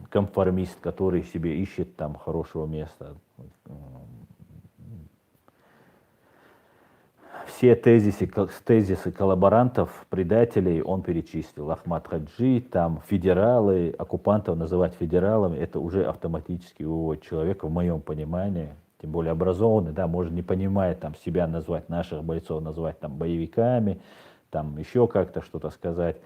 конформист, который себе ищет там хорошего места. Все тезисы коллаборантов, предателей он перечислил. Ахмад Хаджи, там федералы, оккупантов называть федералами, это уже автоматически выводит человека, в моем понимании, тем более образованный, да, может не понимает там себя назвать, наших бойцов назвать там боевиками, там еще как-то что-то сказать,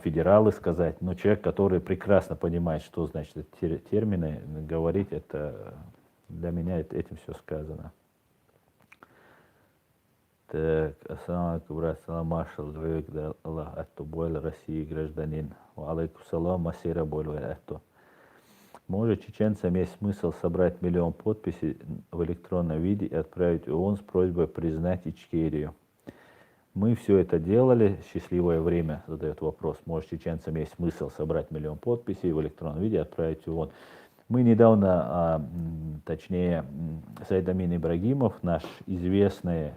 федералы сказать, но человек, который прекрасно понимает, что значит эти термины, говорить, это для меня этим все сказано. Так, ассаламу алейкум, брат, салам, маршал, дровик, да, Аллах, атто, бойл, России, гражданин. Алейкум салам, масира, бойл, атто. Может, чеченцам есть смысл собрать 1 000 000 подписей в электронном виде и отправить в ООН с просьбой признать Ичкерию. Мы все это делали, счастливое время задает вопрос. Может, чеченцам есть смысл собрать 1 000 000 подписей в электронном виде и отправить в ООН. Мы недавно, точнее, Саид Амин Ибрагимов, наш известный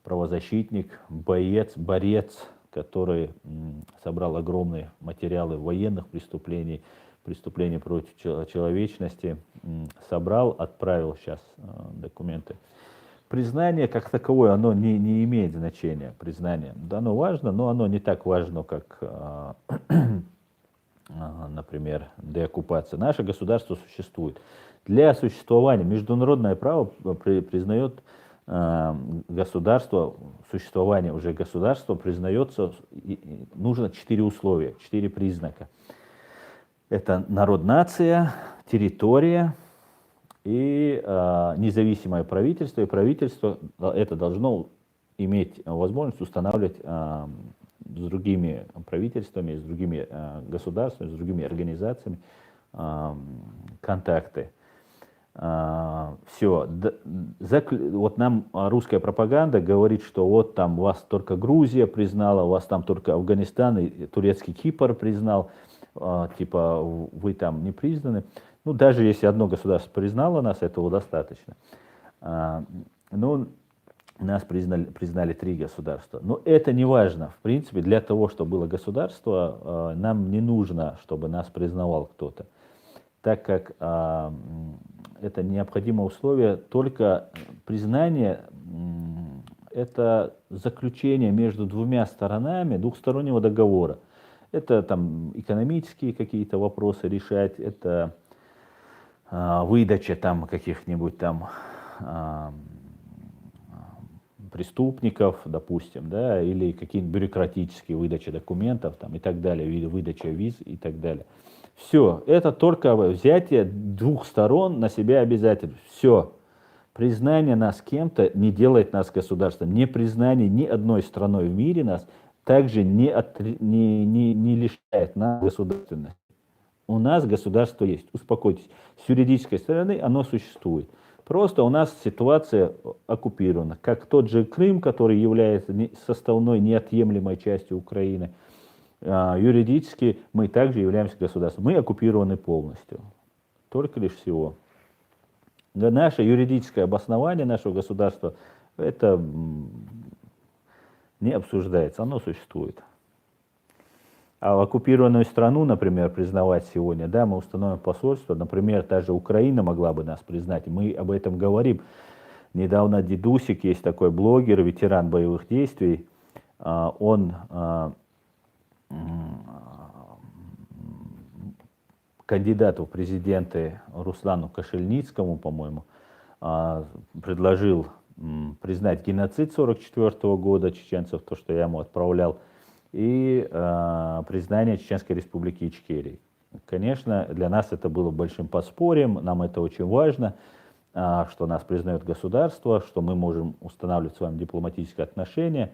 правозащитник, борец, который собрал огромные материалы военных преступлений, преступлений против человечности, собрал, отправил сейчас документы. Признание как таковое, оно не имеет значения, признание. Да, оно важно, но оно не так важно, как, например, деоккупация. Наше государство существует. Для существования международное право признает государство, существование уже государства признается, нужно 4 условия, 4 признака. Это народ-нация, территория и независимое правительство. И правительство это должно иметь возможность устанавливать с другими правительствами, с другими государствами, с другими организациями контакты. Все. Вот нам русская пропаганда говорит, что вот там вас только Грузия признала, вас там только Афганистан и турецкий Кипр признал, типа вы там не признаны. Ну, даже если одно государство признало нас, этого достаточно. Но нас признали 3 государства. Но это не важно. В принципе, для того, чтобы было государство, нам не нужно, чтобы нас признавал кто-то. Так как это необходимое условие, только признание это заключение между 2 сторонами двухстороннего договора. Это там экономические какие-то вопросы решать, это выдача там каких-нибудь там преступников, допустим, да, или какие-нибудь бюрократические выдачи документов там, и так далее, выдача виз и так далее. Все, это только взятие 2 сторон на себя обязательств. Все. Признание нас кем-то не делает нас государством. Непризнание ни одной страной в мире нас также не лишает нас государственности. У нас государство есть, успокойтесь. С юридической стороны оно существует. Просто у нас ситуация оккупирована. Как тот же Крым, который является составной, неотъемлемой частью Украины. Юридически мы также являемся государством. Мы оккупированы полностью. Только лишь всего. Наше юридическое обоснование нашего государства, это не обсуждается, оно существует. А оккупированную страну, например, признавать сегодня, да, мы установим посольство, например, та же Украина могла бы нас признать, мы об этом говорим. Недавно Дедусик, есть такой блогер, ветеран боевых действий, он кандидату в президенты Руслану Кошельницкому, по-моему, предложил признать геноцид 1944 года чеченцев, то, что я ему отправлял, и признание Чеченской республики Ичкерии. Конечно, для нас это было большим подспорьем, нам это очень важно, что нас признает государство, что мы можем устанавливать с вами дипломатические отношения.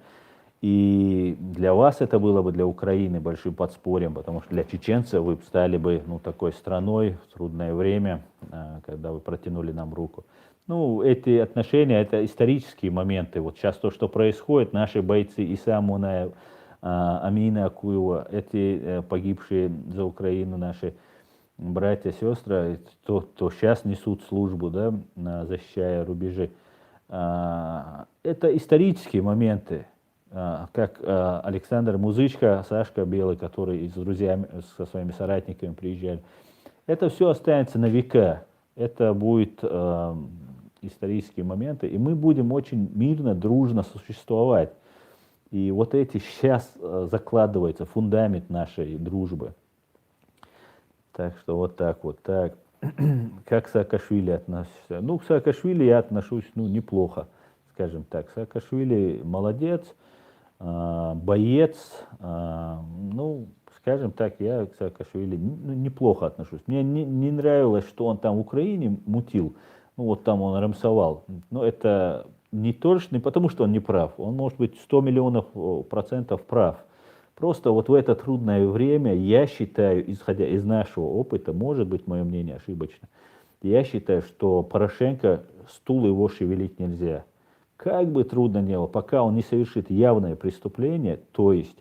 И для вас это было бы, для Украины, большим подспорьем, потому что для чеченцев вы стали бы такой страной в трудное время, когда вы протянули нам руку. Ну, эти отношения, это исторические моменты. Вот сейчас то, что происходит, наши бойцы Иса Мунаев, Амина Акуева, эти погибшие за Украину наши братья, сестры, то сейчас несут службу, да, защищая рубежи. Это исторические моменты. Как Александр Музычка, Сашка Белый, который с друзьями, со своими соратниками приезжали. Это все останется на века. Это будут исторические моменты, и мы будем очень мирно, дружно существовать. И вот эти сейчас закладывается фундамент нашей дружбы. Так что вот так вот. Так. Как к Саакашвили относишься? Ну, к Саакашвили я отношусь, ну, неплохо, скажем так. Саакашвили молодец, боец, ну, скажем так, я к Саакашвили ну, неплохо отношусь. Мне не нравилось, что он там в Украине мутил, ну, вот там он рамсовал. Но это не точно, не потому что он не прав. Он может быть 100 миллионов процентов прав. Просто вот в это трудное время, я считаю, исходя из нашего опыта, может быть, мое мнение ошибочно, я считаю, что Порошенко стул его шевелить нельзя. Как бы трудно ни было, пока он не совершит явное преступление, то есть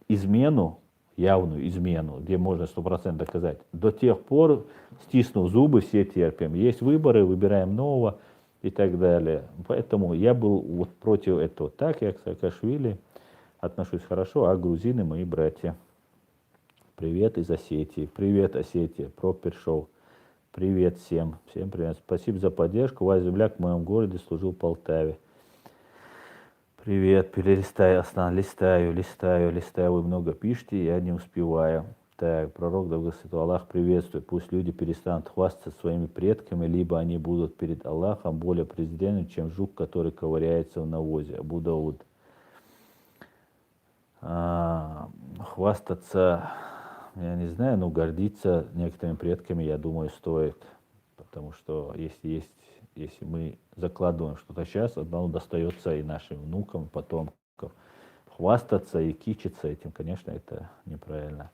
измену, явную измену, где можно 100% доказать, до тех пор, стиснув зубы, все терпим. Есть выборы, выбираем нового и так далее. Поэтому я был вот против этого. Так я к Саакашвили отношусь хорошо, а грузины мои братья. Привет из Осетии. Привет, Осетия. Пропер шоу. Привет всем. Всем привет. Спасибо за поддержку. Ваш земляк в моем городе служил в Полтаве. Привет, перелистай, Аслан, листаю. Вы много пишете, я не успеваю. Так, пророк Давгаситу, Аллах приветствует. Пусть люди перестанут хвастаться своими предками, либо они будут перед Аллахом более презренными, чем жук, который ковыряется в навозе. Абу Дауд. Хвастаться, я не знаю, но гордиться некоторыми предками, я думаю, стоит. Потому что если мы закладываем что-то сейчас, одно достается и нашим внукам, потомкам. Хвастаться и кичиться этим, конечно, это неправильно.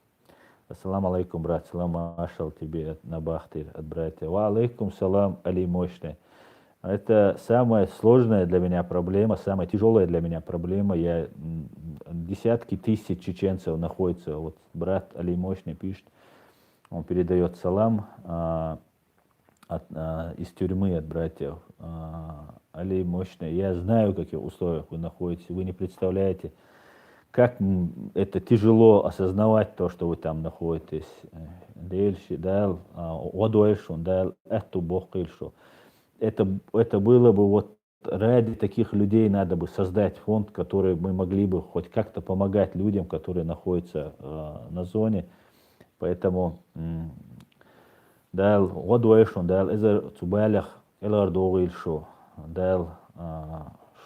Ассаламу алейкум, брат. Салам ашал тебе на бахтир от братья. Ва алейкум салам, али мощный. Это самая сложная для меня проблема, самая тяжелая для меня проблема. Десятки тысяч чеченцев находятся. Вот брат Али Мощный пишет, он передает салам из тюрьмы от братьев. Али Мощный, я знаю, в каких условиях вы находитесь. Вы не представляете, как это тяжело осознавать то, что вы там находитесь. Это было бы вот ради таких людей надо бы создать фонд, который мы могли бы хоть как-то помогать людям, которые находятся на зоне. Поэтому дал одуэшон, дал эзер цубалях элар доуильшо, дал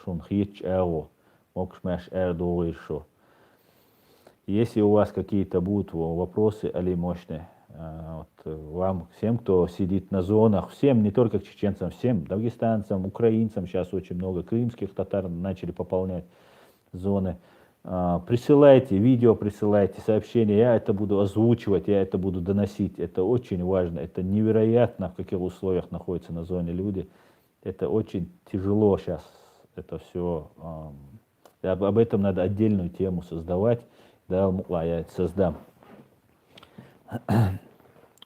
шун хич эго, мокшмеш эр доуильшо. Если у вас какие-то будут вопросы, Али Мощный, вот вам, всем, кто сидит на зонах, всем, не только к чеченцам, всем, дагестанцам, украинцам, сейчас очень много крымских татар начали пополнять зоны. Присылайте видео, присылайте сообщения, я это буду озвучивать, я это буду доносить. Это очень важно, это невероятно, в каких условиях находятся на зоне люди. Это очень тяжело сейчас, это все. Об этом надо отдельную тему создавать. Да, я это создам.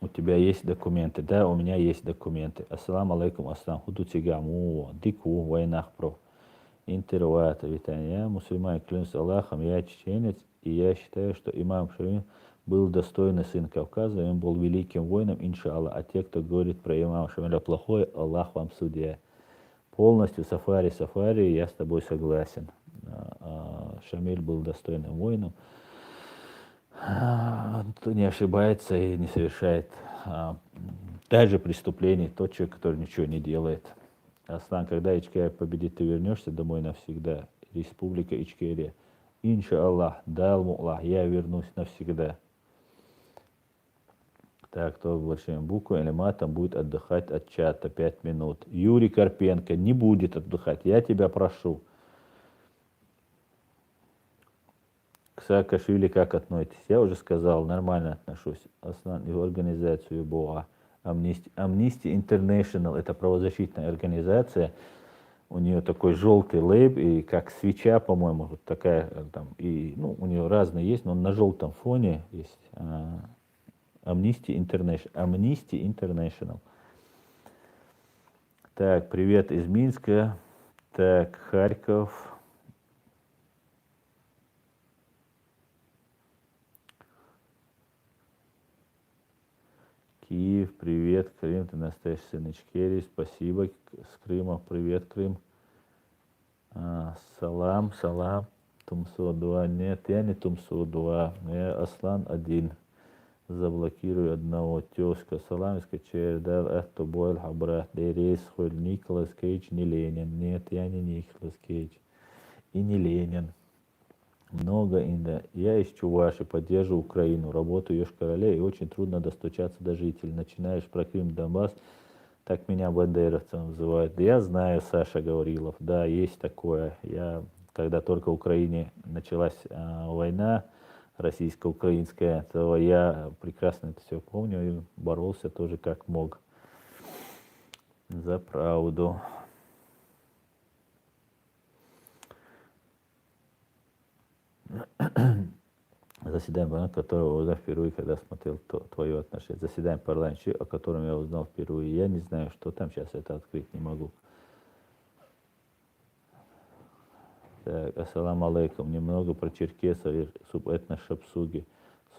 У тебя есть документы? Да, у меня есть документы. Ассаламу алейкум, ассалам. Худу тигаму, дику, войнах про. Интервата, витание. Я мусульманин, клянусь Аллахом, я чеченец, и я считаю, что имам Шамиль был достойный сын Кавказа, и он был великим воином, иншаллах. А те, кто говорит про имама Шамиля плохое, Аллах вам судья. Полностью сафари, я с тобой согласен. Шамиль был достойным воином. Кто не ошибается и не совершает даже преступлений, тот человек, который ничего не делает. Аслан, когда Ичкерия победит, ты вернешься домой навсегда. Республика Ичкерия. Иншаллах, дал Аллах, я вернусь навсегда. Так, кто большим буквой или матом будет отдыхать от чата 5 минут. Юрий Карпенко не будет отдыхать, я тебя прошу. К Саакашвили как относитесь? Я уже сказал, нормально отношусь. Основную его организацию БОА. Amnesty International, это правозащитная организация. У нее такой желтый лейб, и как свеча, по-моему, вот такая там, и, ну, у нее разные есть, но на желтом фоне есть Amnesty International. Так, привет из Минска. Так, Харьков. Киев, привет, Крым, ты настоящий сын Ичкерии, спасибо, с Крыма, привет, Крым. Салам, Тумсо 2, нет, я не Тумсо 2, я Аслан 1. Заблокирую одного тезка. Саламиска чердал это боль хабрат. Дерес холь Николас Кейдж не Ленин. Нет, я не Николас Кейдж. И не Ленин. Много инда. Я из Чуваши, поддерживаю Украину, работаю в Йошкар-Оле, и очень трудно достучаться до жителей. Начинаешь про Крым, Донбасс, так меня бандеровцем называют. Да я знаю, Саша Гаврилов, да, есть такое. Я, когда только в Украине началась война российско-украинская, то я прекрасно это все помню и боролся тоже как мог за правду. Заседание парламента, которого я узнал впервые, когда смотрел твое отношение. Заседание парламента, о котором я узнал впервые. Я не знаю, что там, сейчас это открыть не могу. Так, ассаламу алейкум. Немного про черкесов и субэтнос Шапсуги.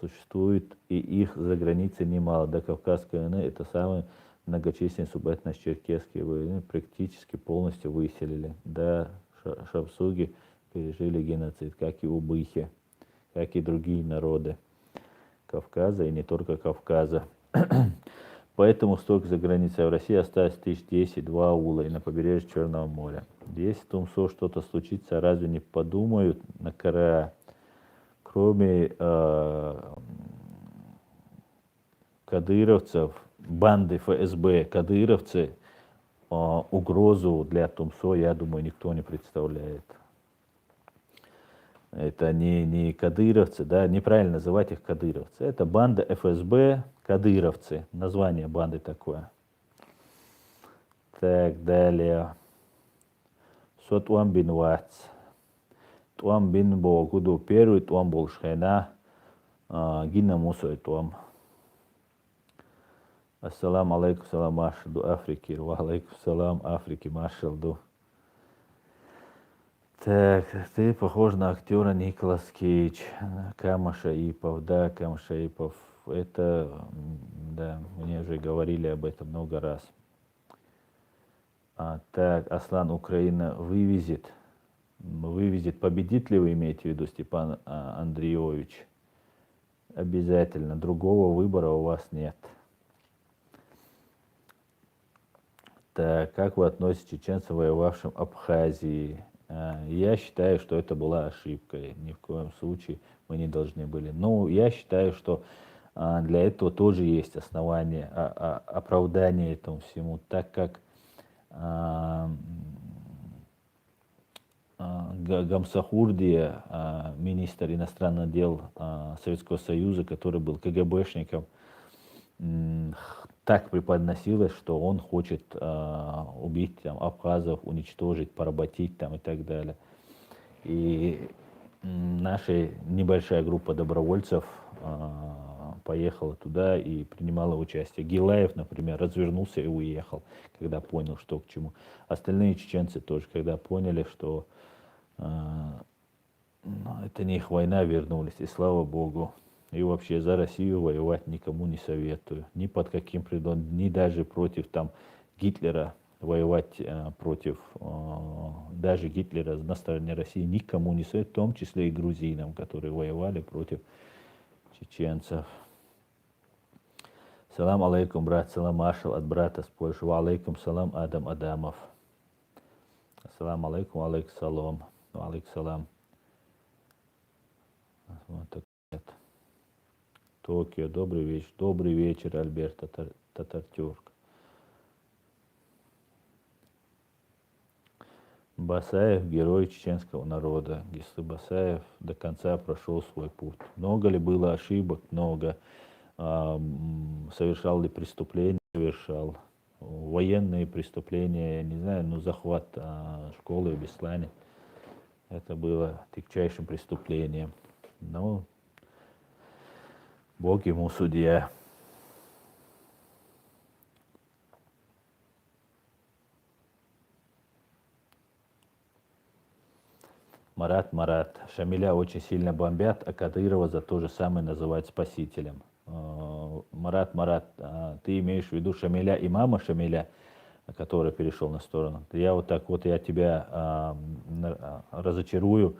Существует и их за границей немало. До Кавказской войны это самые многочисленные субэтнос черкесские войны практически полностью выселили. Да, Шапсуги пережили геноцид, как и убыхи, как и другие народы Кавказа и не только Кавказа. Поэтому столько за границей в России осталось 1010, 2 аула и на побережье Черного моря. Если в Тумсо что-то случится, разве не подумают на КРА, кроме кадыровцев, банды ФСБ, кадыровцы, угрозу для Тумсо, я думаю, никто не представляет. Это не кадыровцы, да, неправильно называть их кадыровцы. Это банда ФСБ, кадыровцы. Название банды такое. Так, далее. Сотуам бин Вац. Туам бин Богуду первый, туам был шхена. Гина Мусой туам. Ассаламу алейкум, салам машалду Африки. Ва алейкум салам Африки машалду. Так, ты похож на актера Николас Кейдж, Кама Шаипов, да, Кама Шаипов, это, да, мне уже говорили об этом много раз. Так, Аслан, Украина вывезет, победит ли вы, имеете в виду, Степан Андреевич? Обязательно, другого выбора у вас нет. Так, как вы относитесь к чеченцам, воевавшим в Абхазии? Я считаю, что это была ошибкой. Ни в коем случае мы не должны были. Но я считаю, что для этого тоже есть основания оправдания этому всему, так как Гамсахурдия, министр иностранных дел Советского Союза, который был КГБшником, так преподносилось, что он хочет убить там абхазов, уничтожить, поработить там и так далее. И наша небольшая группа добровольцев поехала туда и принимала участие. Гилаев, например, развернулся и уехал, когда понял, что к чему. Остальные чеченцы тоже, когда поняли, что это не их война, вернулись. И слава Богу. И вообще за Россию воевать никому не советую. Ни под каким предлогом, ни даже против там Гитлера воевать против даже Гитлера на стороне России никому не советую, в том числе и грузинам, которые воевали против чеченцев. Салам алейкум, брат, салам Машал от брата с Польши. Ва алейкум салам Адам Адамов. Салам алейкум, алейкум салам. Алейкум салам. Вот так. Токио, добрый вечер. Добрый вечер, Альберт Татартюрк. Басаев, герой чеченского народа. Гисли Басаев до конца прошел свой путь. Много ли было ошибок? Много. Совершал ли преступления? Совершал. Военные преступления, я не знаю, но захват школы в Беслане. Это было тягчайшим преступлением. Но Бог ему судья. Марат. Шамиля очень сильно бомбят, а Кадырова за то же самое называют спасителем. Марат, ты имеешь в виду Шамиля, имама Шамиля, который перешел на сторону? Я вот так вот, я тебя разочарую.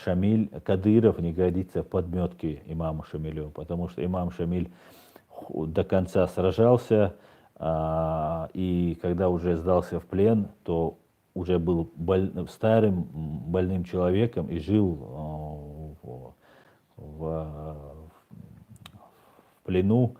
Шамиль Кадыров не годится в подметке имаму Шамилю, потому что имам Шамиль до конца сражался, и когда уже сдался в плен, то уже был старым больным человеком и жил в плену.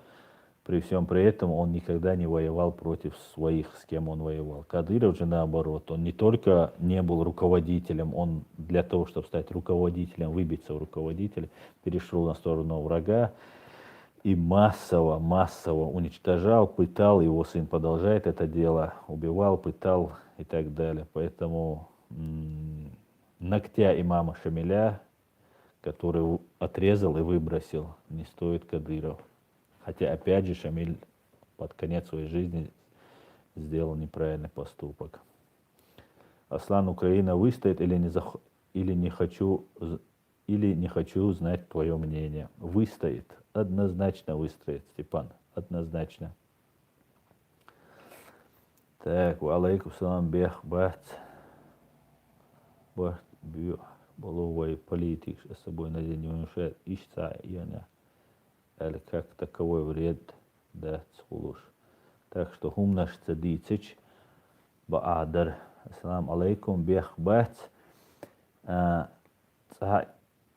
При всем при этом он никогда не воевал против своих, с кем он воевал. Кадыров же наоборот, он не только не был руководителем, он для того, чтобы стать руководителем, выбиться в руководителя, перешел на сторону врага и массово уничтожал, пытал, его сын продолжает это дело, убивал, пытал и так далее. Поэтому ногтя имама Шамиля, который отрезал и выбросил, не стоит Кадыров. Хотя, опять же, Шамиль под конец своей жизни сделал неправильный поступок. Аслан, Украина выстоит или не хочу знать твое мнение. Выстоит. Однозначно выстоит, Степан. Однозначно. Так, алейкум салам, бех, бат. Боловой политик с собой на день не внушает. Ишца, яна. Или как таковой вред, да, цулуш. Так что хумнаш цадицич, баадар. Ассалам алейкум, бех, бат.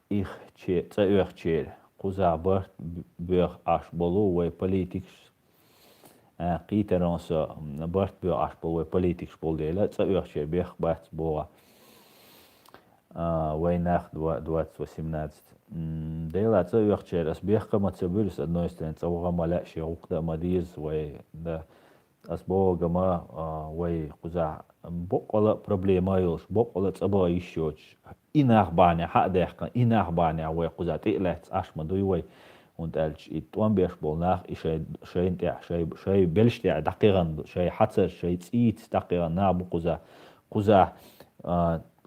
Их чер. Куза барт бех аш боловой политик. Китеронса барт бех аш боловой политик шполдейла. Цаех чер, бех, бат, боа. Войнах 2018. Дейла цаех чер, асбех камацабюр с одной стороны, цауга маля шиукда мадиз, вой, да, асбоо гама, вой, куза, бокола проблема юлш, бокола цаба еще. Инах баня, хадехка, инах баня, вой, куза, тилец, ашмадуй, вой. Und als ich tuan beshbol nach, ich شيء بلشتي دقيقا شيء حتى شيء تيت دقيقا نابو قزا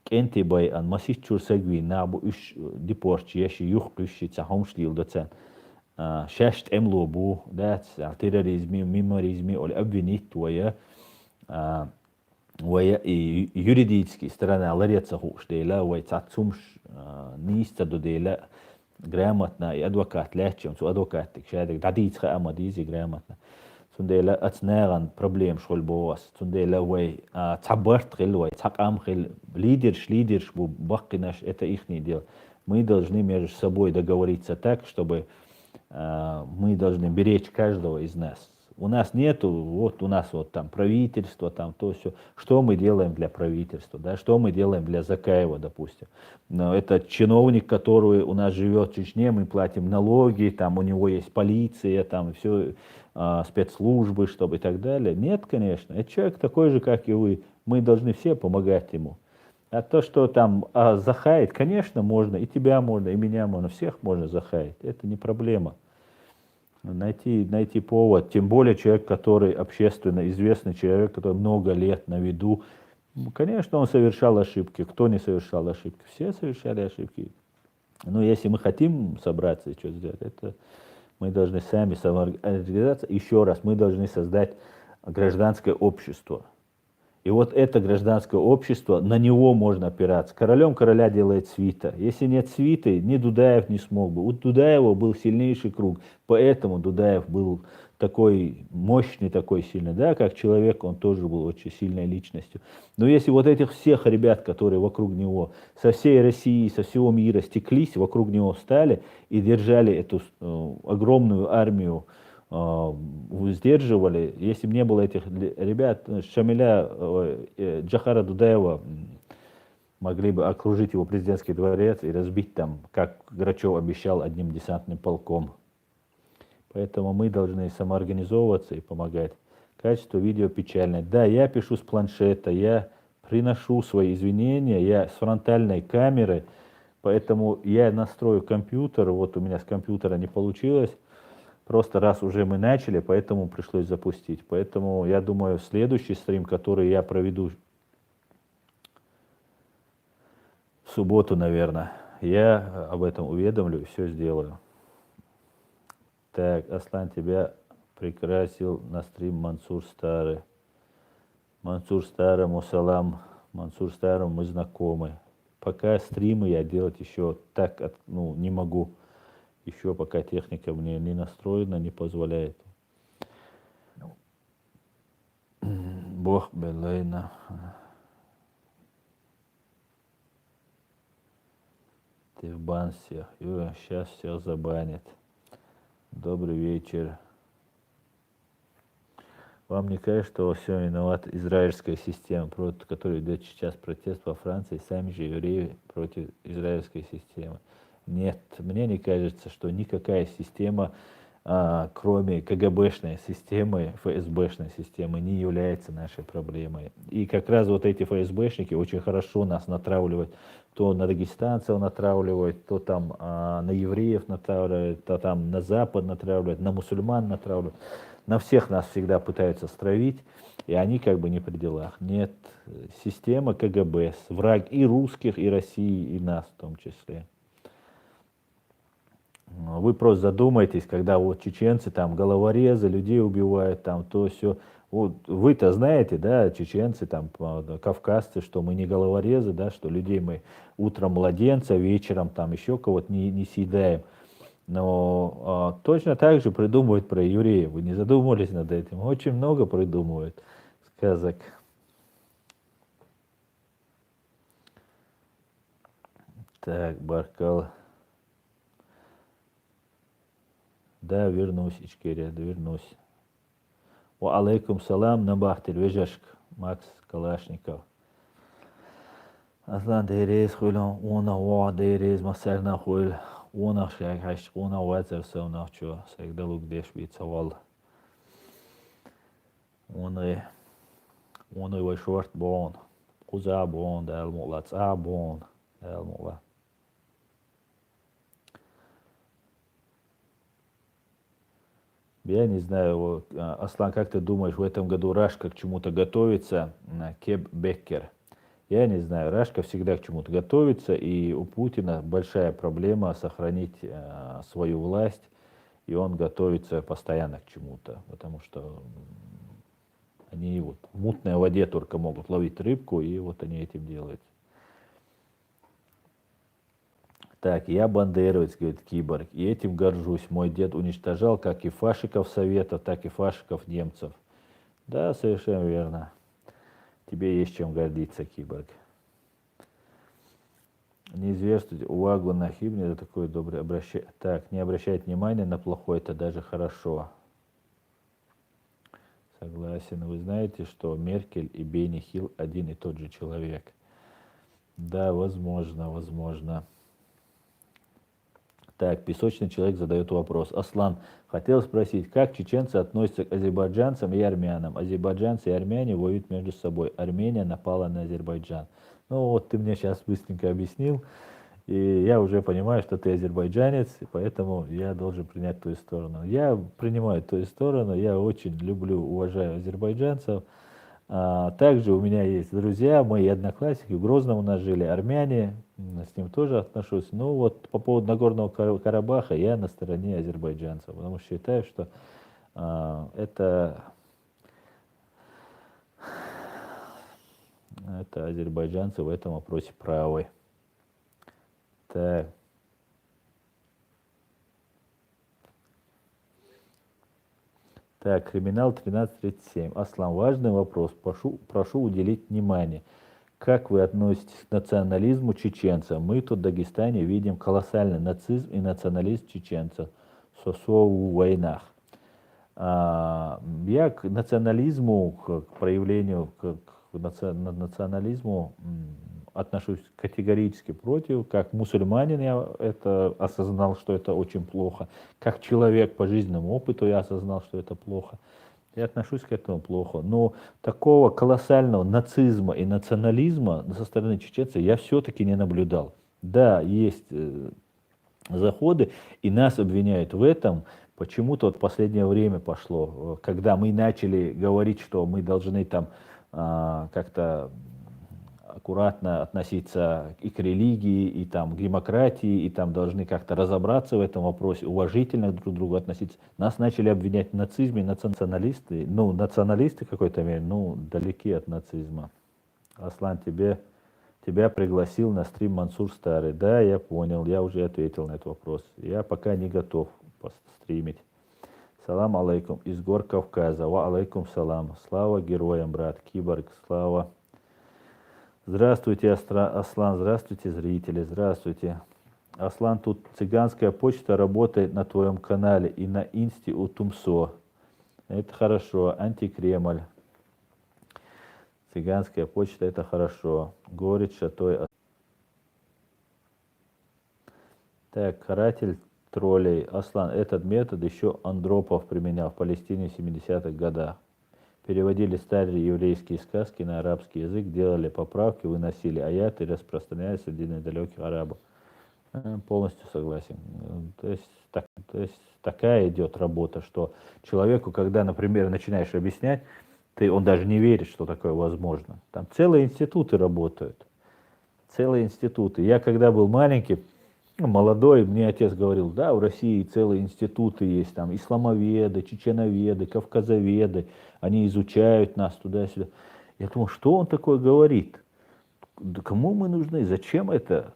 كنتي باي ان مسيح تشور سجوي نابو اش ديبورت يشي يخقش تساهمش ليل دتسان شاشت املو بو دات تيروريزمي ميموريزمي او обвинить ويا юридически сторона ларец хуштейла вой цацумш ниста додейла грамотно и адвокат лячем су адвокат шадик дадицха амадизи грамотно сундейла ацнеран проблем шол боас сундейла вой цабарт хил вой цакам хил лидерш бу бакинаш это ихний дел. Мы должны между собой договориться так, чтобы мы должны беречь каждого из нас. У нас нету, вот у нас вот там правительство, там то все. Что мы делаем для правительства, да? Что мы делаем для Закаева, допустим. Но это чиновник, который у нас живет в Чечне, мы платим налоги, там у него есть полиция, там все спецслужбы, чтобы и так далее. Нет, конечно, это человек такой же, как и вы. Мы должны все помогать ему. А то, что там захаять, конечно, можно, и тебя можно, и меня можно, всех можно захаять. Это не проблема. Найти повод, тем более человек, который общественно известный человек, который много лет на виду. Конечно, он совершал ошибки. Кто не совершал ошибки? Все совершали ошибки. Но если мы хотим собраться и что сделать, это мы должны сами самоорганизоваться. Еще раз, мы должны создать гражданское общество. И вот это гражданское общество, на него можно опираться. Королем короля делает свита. Если нет свиты, ни Дудаев не смог бы. У Дудаева был сильнейший круг, поэтому Дудаев был такой мощный, такой сильный. Да, как человек, он тоже был очень сильной личностью. Но если вот этих всех ребят, которые вокруг него, со всей России, со всего мира стеклись, вокруг него встали и держали эту огромную армию, сдерживали, если бы не было этих ребят, Шамиля, Джахара Дудаева могли бы окружить его президентский дворец и разбить там, как Грачев обещал, одним десантным полком. Поэтому мы должны самоорганизовываться и помогать. Качество видео печальное. Да, я пишу с планшета, я приношу свои извинения, я с фронтальной камеры, поэтому я настрою компьютер, вот у меня с компьютера не получилось. Просто раз уже мы начали, поэтому пришлось запустить. Поэтому я думаю, следующий стрим, который я проведу в субботу, наверное, я об этом уведомлю и все сделаю. Так, Аслан, тебя прикрасил на стрим Мансур Старый. Мансур Старому салам. Мансур Старому мы знакомы. пока стримы я делать еще так, ну, не могу. Еще пока техника мне не настроена, не позволяет. Бог белейна. Ты в бан всех. Юра, сейчас всех забанят. Добрый вечер. Вам не кажется, что во всем виновата израильская система, против которой идет сейчас протест во Франции, сами же евреи против израильской системы? Нет, мне не кажется, что никакая система, кроме КГБшной системы, ФСБшной системы, не является нашей проблемой. И как раз вот эти ФСБшники очень хорошо нас натравливают. То на дагестанцев натравливают, то там на евреев натравливают, то там на Запад натравливают, на мусульман натравливают. На всех нас всегда пытаются стравить, и они как бы не при делах. Нет, система КГБ, враг и русских, и России, и нас в том числе. Вы просто задумайтесь, когда вот чеченцы там головорезы, людей убивают, там то все. Вот вы-то знаете, да, чеченцы, там, кавказцы, что мы не головорезы, да, что людей мы утром младенца, вечером там еще кого-то не съедаем. Но точно так же придумывают про евреев. Вы не задумывались над этим? Очень много придумывают сказок. Так, Баркал. Да, вернусь, Ичкерия, да, вернусь. Ва алейкум салам, Набахтель, Вежашк, Макс Калашников. Аслан дейрез хуйлан, она ва дейрез, масарна хуйл. Ona шаг хаш, ona вазер сауна чо, сагдалук деш бит савал. Ona ва шварт бон, куза бон, дал мула, ца бон, дал мула. Я не знаю, Аслан, как ты думаешь, в этом году Рашка к чему-то готовится? Кеб Беккер. Я не знаю, Рашка всегда к чему-то готовится, и у Путина большая проблема сохранить свою власть, и он готовится постоянно к чему-то, потому что они вот в мутной воде только могут ловить рыбку, и вот они этим делают. Так, я бандеровец, говорит Киборг, и этим горжусь. Мой дед уничтожал как и фашиков советов, так и фашиков немцев. Да, совершенно верно. Тебе есть чем гордиться, Киборг. Не зверствуйте, увагу на хибне, это такой добрый Так, не обращать внимания на плохое, это даже хорошо. Согласен. Вы знаете, что Меркель и Бенни Хилл один и тот же человек? Да, возможно, возможно. Так, песочный человек задает вопрос. Аслан, хотел спросить, как чеченцы относятся к азербайджанцам и армянам? Азербайджанцы и армяне воюют между собой. Армения напала на Азербайджан. Ну вот ты мне сейчас быстренько объяснил, и я уже понимаю, что ты азербайджанец, и поэтому я должен принять твою сторону. Я принимаю твою сторону, я очень люблю, уважаю азербайджанцев. Также у меня есть друзья, мои одноклассники, в Грозном у нас жили армяне, с ним тоже отношусь. Ну вот по поводу Нагорного Карабаха я на стороне азербайджанцев, потому что считаю, что это азербайджанцы в этом вопросе правы. Так. Так, криминал 1337. Аслан, важный вопрос. Прошу уделить внимание. Как вы относитесь к национализму чеченцев? Мы тут в Дагестане видим колоссальный нацизм и национализм чеченцев в войнах. Я к национализму, к проявлению, к национализму отношусь категорически против. Как мусульманин я это осознал, что это очень плохо. Как человек по жизненному опыту я осознал, что это плохо. Я отношусь к этому плохо. Но такого колоссального нацизма и национализма со стороны чеченцев я все-таки не наблюдал. Да, есть заходы, и нас обвиняют в этом. Почему-то вот в последнее время пошло, когда мы начали говорить, что мы должны там как-то аккуратно относиться и к религии, и там, к демократии, и там должны как-то разобраться в этом вопросе, уважительно друг к другу относиться. Нас начали обвинять в нацизме, националисты, националисты в какой-то мере, далеки от нацизма. Аслан, тебе тебя пригласил на стрим Мансур Старый. Да, я понял, я уже ответил на этот вопрос. Я пока не готов постримить. Салам алейкум. Из гор Кавказа. Ва алейкум салам. Слава героям, брат. Киборг, слава. Здравствуйте, Аслан. Здравствуйте, зрители. Здравствуйте. Аслан, тут цыганская почта работает на твоем канале и на инсте у Тумсо. Это хорошо. Антикремль. Цыганская почта, это хорошо. Горит шатой. Так, каратель троллей. Аслан, этот метод еще Андропов применял в Палестине в 70-х годах. Переводили старые еврейские сказки на арабский язык, делали поправки, выносили аяты и распространяли среди недалеких арабов. Полностью согласен. То есть такая идет работа, что человеку, когда, например, начинаешь объяснять, он даже не верит, что такое возможно. Там целые институты работают. Целые институты. Я когда был маленький, молодой, мне отец говорил, да, в России целые институты есть, там исламоведы, чеченоведы, кавказоведы, они изучают нас туда-сюда. Я думал, что он такое говорит? Да кому мы нужны? Зачем это?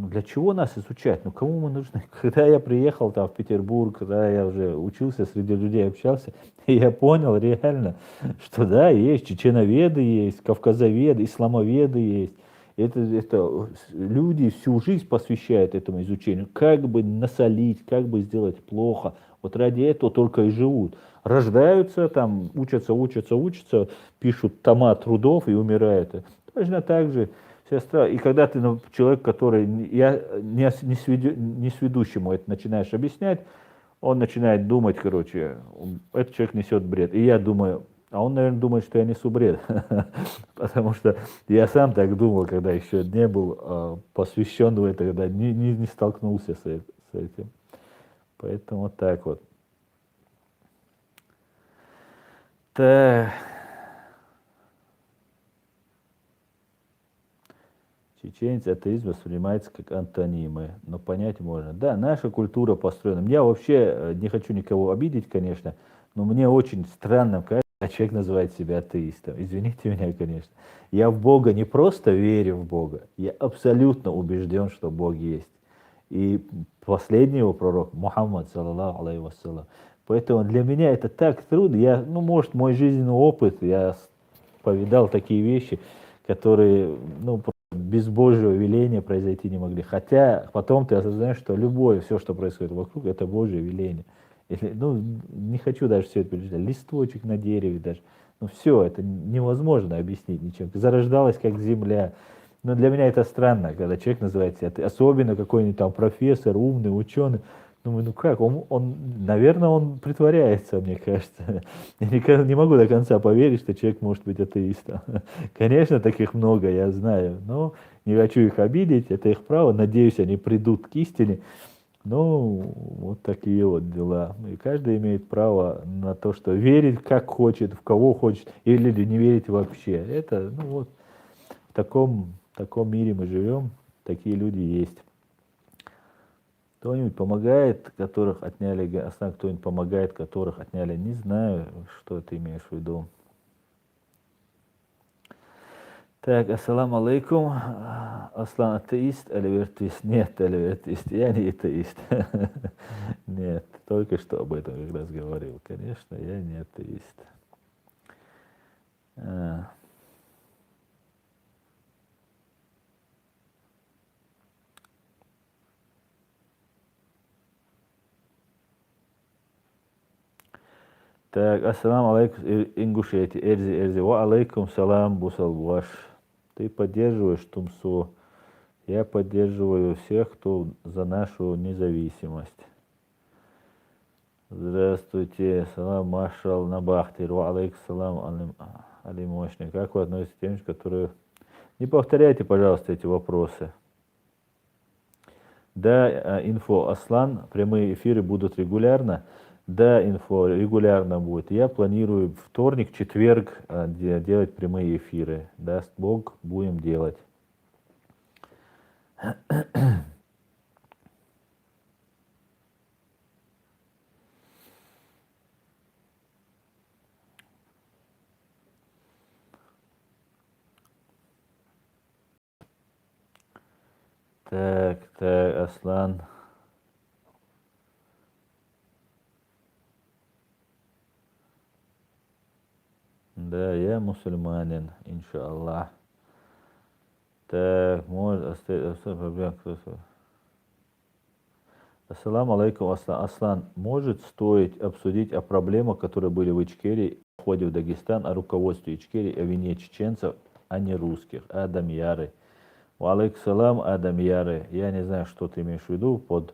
Для чего нас изучать? Ну кому мы нужны? Когда я приехал там в Петербург, когда я уже учился, среди людей общался, я понял реально, что да, есть чеченоведы, есть кавказоведы, исламоведы есть. Это люди всю жизнь посвящают этому изучению. Как бы насолить, как бы сделать плохо. Вот ради этого только и живут. Рождаются, там, учатся, пишут тома трудов и умирают. Точно так же сестра. И когда ты человек, который не сведущему это начинаешь объяснять, он начинает думать, короче, этот человек несет бред. И я думаю, а он, наверное, думает, что я несу бред. Потому что я сам так думал, когда еще не был посвящен в это, когда не столкнулся с этим. Поэтому вот так вот. Так. Чеченец атеизм воспринимается как антонимы, но понять можно. Да, наша культура построена. Я вообще не хочу никого обидеть, конечно, но мне очень странно, когда человек называет себя атеистом. Извините меня, конечно. Я в Бога не просто верю в Бога, я абсолютно убежден, что Бог есть. И последний его пророк, Мухаммад, саллаллаху алейхи вассалам. Поэтому для меня это так трудно. Может, мой жизненный опыт, я повидал такие вещи, которые, без Божьего веления произойти не могли. Хотя потом ты осознаешь, что любое, все, что происходит вокруг, это Божье веление. Не хочу даже все это перечислять. Листочек на дереве даже. Все, это невозможно объяснить ничем. Зарождалась как земля. Но для меня это странно, когда человек называет себя, особенно какой-нибудь там профессор, умный, ученый. Думаю, как? Наверное, он притворяется, мне кажется. Я не могу до конца поверить, что человек может быть атеистом. Конечно, таких много, я знаю, но не хочу их обидеть, это их право. Надеюсь, они придут к истине. Вот такие вот дела. И каждый имеет право на то, что верить как хочет, в кого хочет, или не верить вообще. Это, в таком мире мы живем, такие люди есть. Кто-нибудь помогает, которых отняли, кто-нибудь помогает, которых отняли, не знаю, что ты имеешь в виду. Так, ассаламу алейкум. Аслан атеист или вертист? Нет, или вертист. Я не атеист. Нет, только что об этом как раз говорил. Конечно, я не атеист. Так, ассаламу алейкум, Ингушетия, Эрзи, ва алейкум салам, Бусалбаш. Ты поддерживаешь Тумсо. Я поддерживаю всех, кто за нашу независимость. Здравствуйте, салам, маршал Набахтир, ва алейкум салам, алимошник. Как вы относитесь к тем, которые... Не повторяйте, пожалуйста, эти вопросы. Да, инфо Аслан, прямые эфиры будут регулярно. Да, инфо регулярно будет. Я планирую вторник, четверг делать прямые эфиры. Даст Бог, будем делать. Так, Аслан. Да, я мусульманин, иншаллах. Так, может оставить проблем. Ассаламу алейкум, Аслан. Аслан, может стоить обсудить о проблемах, которые были в Ичкерии, в ходе в Дагестан, о руководстве Ичкерии, о вине чеченцев, а не русских, Адам Яры. Алейкум салам, Адам Яры. Я не знаю, что ты имеешь в виду под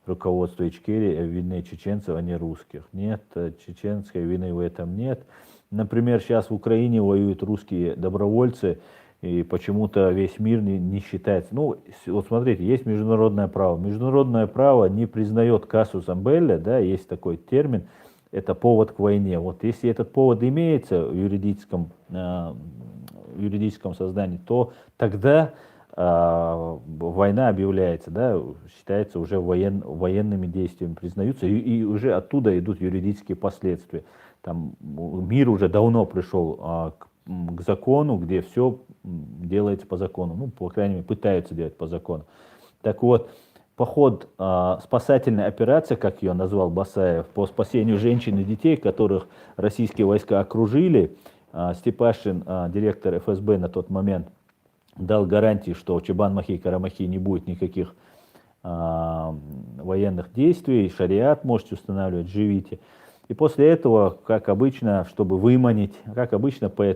руководство Ичкерии, о вине чеченцев, а не русских. Нет, чеченской вины в этом нет. Например, сейчас в Украине воюют русские добровольцы, и почему-то весь мир не считается. Ну, вот смотрите, есть международное право. Международное право не признает казусом белли, да, есть такой термин, это повод к войне. Вот если этот повод имеется в юридическом создании, то тогда война объявляется, да, считается уже военными действиями, признаются, и уже оттуда идут юридические последствия. Там мир уже давно пришел к закону, где все делается по закону, ну, по крайней мере, пытаются делать по закону. Так вот, поход, спасательная операция, как ее назвал Басаев, по спасению женщин и детей, которых российские войска окружили, Степашин, директор ФСБ на тот момент, дал гарантии, что в Чебан-Махи и Карамахи не будет никаких военных действий, шариат можете устанавливать, живите. И после этого, как обычно, чтобы выманить, как обычно по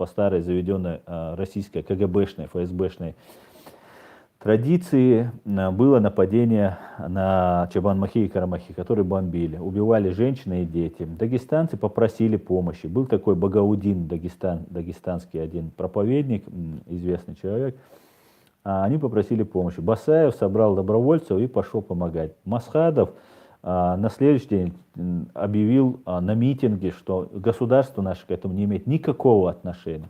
старой заведенной российской КГБшной, ФСБшной традиции, было нападение на Чебан-Махи и Карамахи, которые бомбили, убивали женщины и дети. Дагестанцы попросили помощи. Был такой Багаудин, дагестанский один проповедник, известный человек. Они попросили помощи. Басаев собрал добровольцев и пошел помогать. Масхадов на следующий день объявил на митинге, что государство наше к этому не имеет никакого отношения.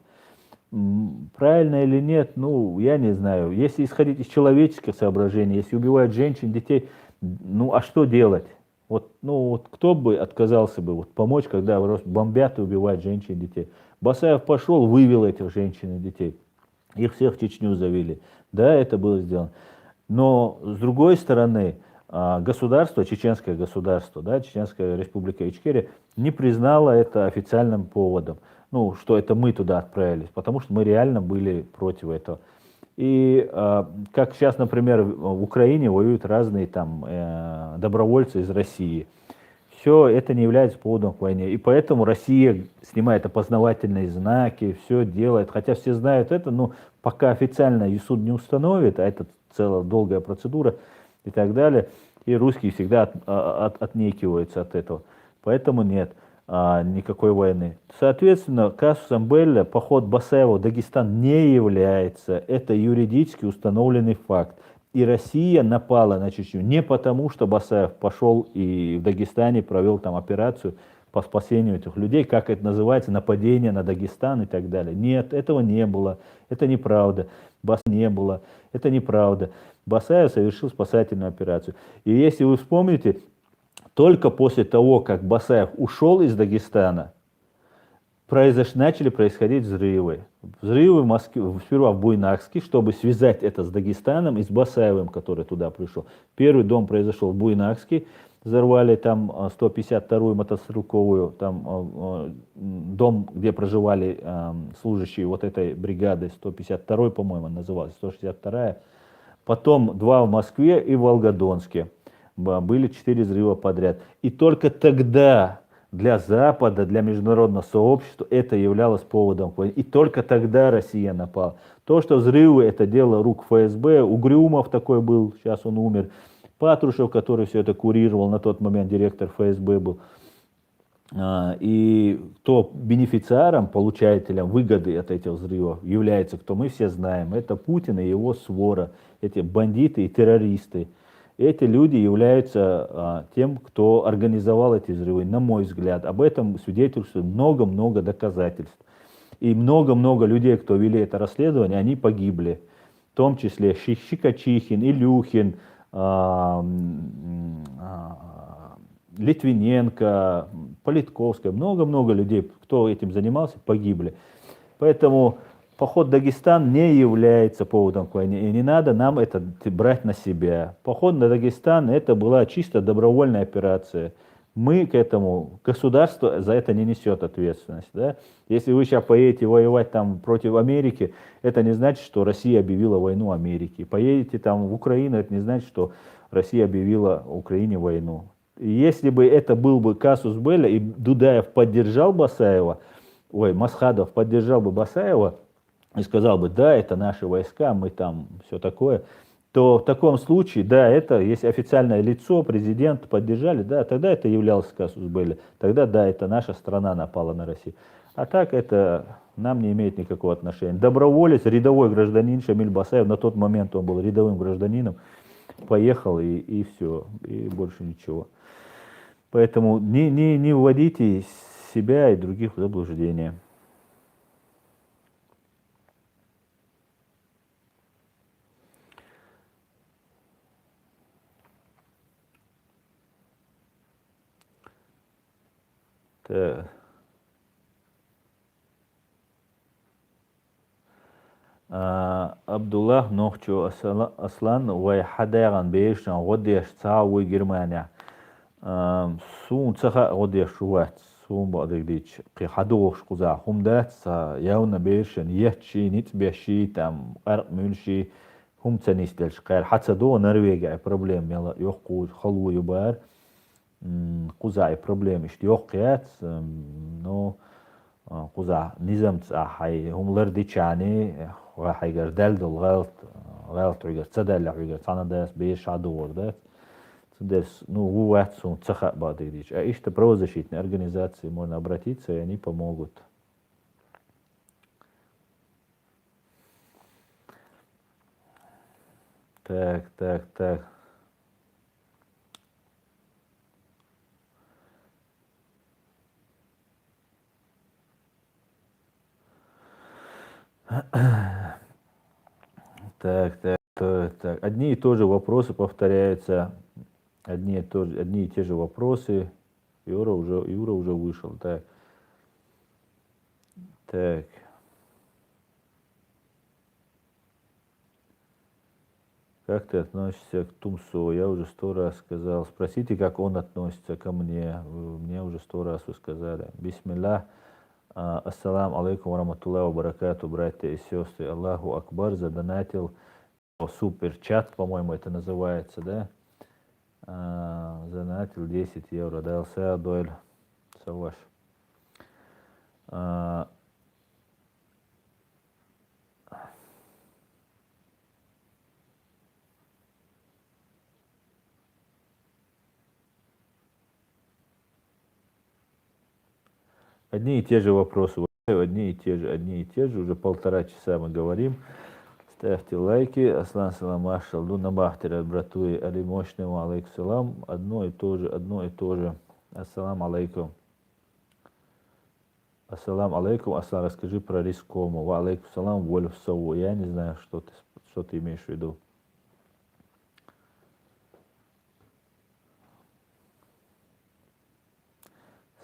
Правильно или нет, ну, я не знаю. Если исходить из человеческих соображений, если убивают женщин, детей, ну, а что делать? Вот, ну, вот кто бы отказался бы вот, помочь, когда бомбят и убивают женщин и детей? Басаев пошел, вывел этих женщин и детей. Их всех в Чечню завели. Да, это было сделано. Но, с другой стороны, государство, чеченское государство, да, Чеченская республика Ичкерия, не признала это официальным поводом. Ну, что это мы туда отправились, потому что мы реально были против этого. И как сейчас, например, в Украине воюют разные там добровольцы из России. Все это не является поводом к войне. И поэтому Россия снимает опознавательные знаки, все делает. Хотя все знают это, но пока официально и суд не установит, а это целая долгая процедура и так далее, и русские всегда отнекиваются от этого. Поэтому нет никакой войны. Соответственно, казусом белли поход Басаева в Дагестан не является. Это юридически установленный факт. И Россия напала на Чечню не потому, что Басаев пошел и в Дагестане провел там операцию по спасению этих людей, как это называется, нападение на Дагестан и так далее. Нет, этого не было. Это неправда. Не было. Это неправда. Басаев совершил спасательную операцию. И если вы вспомните, только после того, как Басаев ушел из Дагестана, начали происходить взрывы. Взрывы в Москве, сперва в Буйнакске, чтобы связать это с Дагестаном и с Басаевым, который туда пришел. Первый дом произошел в Буйнакске, взорвали там 152-ю мотострелковую, там дом, где проживали служащие вот этой бригады, 152-й, по-моему, называлась, 162-я. Потом 2 в Москве и в Волгодонске. Были 4 взрыва подряд. И только тогда для Запада, для международного сообщества это являлось поводом к войне. И только тогда Россия напала. То, что взрывы, это дело рук ФСБ. Угрюмов такой был, сейчас он умер. Патрушев, который все это курировал, на тот момент директор ФСБ был. И кто бенефициаром, получателем выгоды от этих взрывов является, кто мы все знаем, это Путин и его свора, эти бандиты и террористы. Эти люди являются тем, кто организовал эти взрывы, на мой взгляд. Об этом свидетельствует много-много доказательств. И много-много людей, кто вели это расследование, они погибли. В том числе Щекочихин, Илюхин, Литвиненко, Политковская, много-много людей, кто этим занимался, погибли. Поэтому поход в Дагестан не является поводом к войне, и не надо нам это брать на себя. Поход на Дагестан это была чисто добровольная операция. Мы к этому, государство за это не несет ответственность. Да? Если вы сейчас поедете воевать там против Америки, это не значит, что Россия объявила войну Америке. Поедете там в Украину, это не значит, что Россия объявила Украине войну. И если бы это был бы казус белли, и Дудаев поддержал Басаева, Масхадов поддержал бы Басаева и сказал бы, да, это наши войска, мы там все такое, то в таком случае, да, это, если официальное лицо, президент поддержали, да, тогда это являлось казус белли. Тогда, да, это наша страна напала на Россию. А так это нам не имеет никакого отношения. Доброволец, рядовой гражданин Шамиль Басаев, на тот момент он был рядовым гражданином, поехал и все, и больше ничего. Поэтому не вводите себя и других в заблуждение. Так. Абдуллах Нохчу Аслан вай хадайган бейшан годеш цауи Германия. Сун цаха годеш шуват сун бадыгдич қихадуш куза хумдат са яуна бейшан яхчи нитбяши там арк мюльши хум цанистельш қайр хатса до Норвегия проблем яла йоқу халу юбар куза проблем ишт йоқият но куза низам цахай хумлар дичани وحيجر دال الغلط غلط عجر تصدق عجر صانا داس بيش عدور ده дес, ну, УАЦУ, ЦХ Бадыгдич. А ишь-то правозащитные организации можно обратиться, и они помогут. Так. Так. Одни и те же вопросы повторяются. Одни и те же вопросы. Юра уже вышел. Так. Как ты относишься к Тумсо? Я уже 100 раз сказал. Спросите, как он относится ко мне. Мне уже 100 раз вы сказали. Бисмилlah. Ассаламу алейкум ва баракату, братья и сестры. Аллаху Акбар задонатил супер чат, по-моему, это называется, да? Задонатил 10 евро. Дался Адуэль Саваш. Одни и те же вопросы, одни и те же, уже 1,5 часа мы говорим. Ставьте лайки. Аслан салам машал, дуна бахтера, братуи, али мощному алейкум салам. Одно и то же. Ассалам алейкум. Ассалам алейкум. Аслан, расскажи про рискому. Ва алейкум салам, Вольф Сову. Я не знаю, что ты имеешь в виду.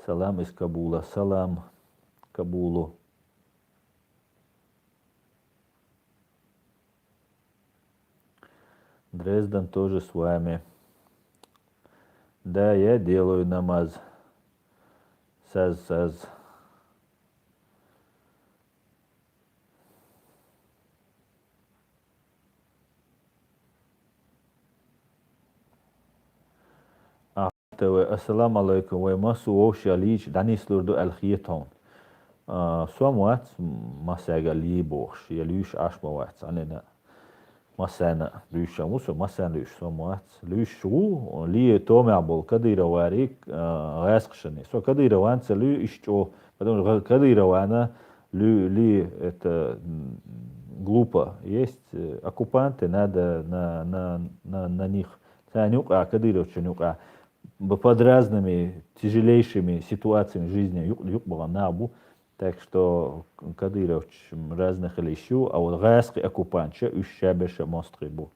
Салам из Кабула. Салам Кабулу. Дрезден тоже с вами. Да, я делаю намаз. Саз. Ассаламу алейкум. Вай масу оуши алич данислурду алхиетон. Суамуат масага либохш. Я люш ашмават. Анена. Масана люша мусу. Масана люш суамуат. Люшу ли томябол кадыроварик гаскшани. Со кадырованца лю ишчо. Потому что кадырована ли это глупо. Есть оккупанты, надо на них. Санюка, кадыровчанюка. Под разными тяжелейшими ситуациями жизни юкбаганабу, так что Кадыров разных лещу, а вот гайский оккупант ущабеша мострибу.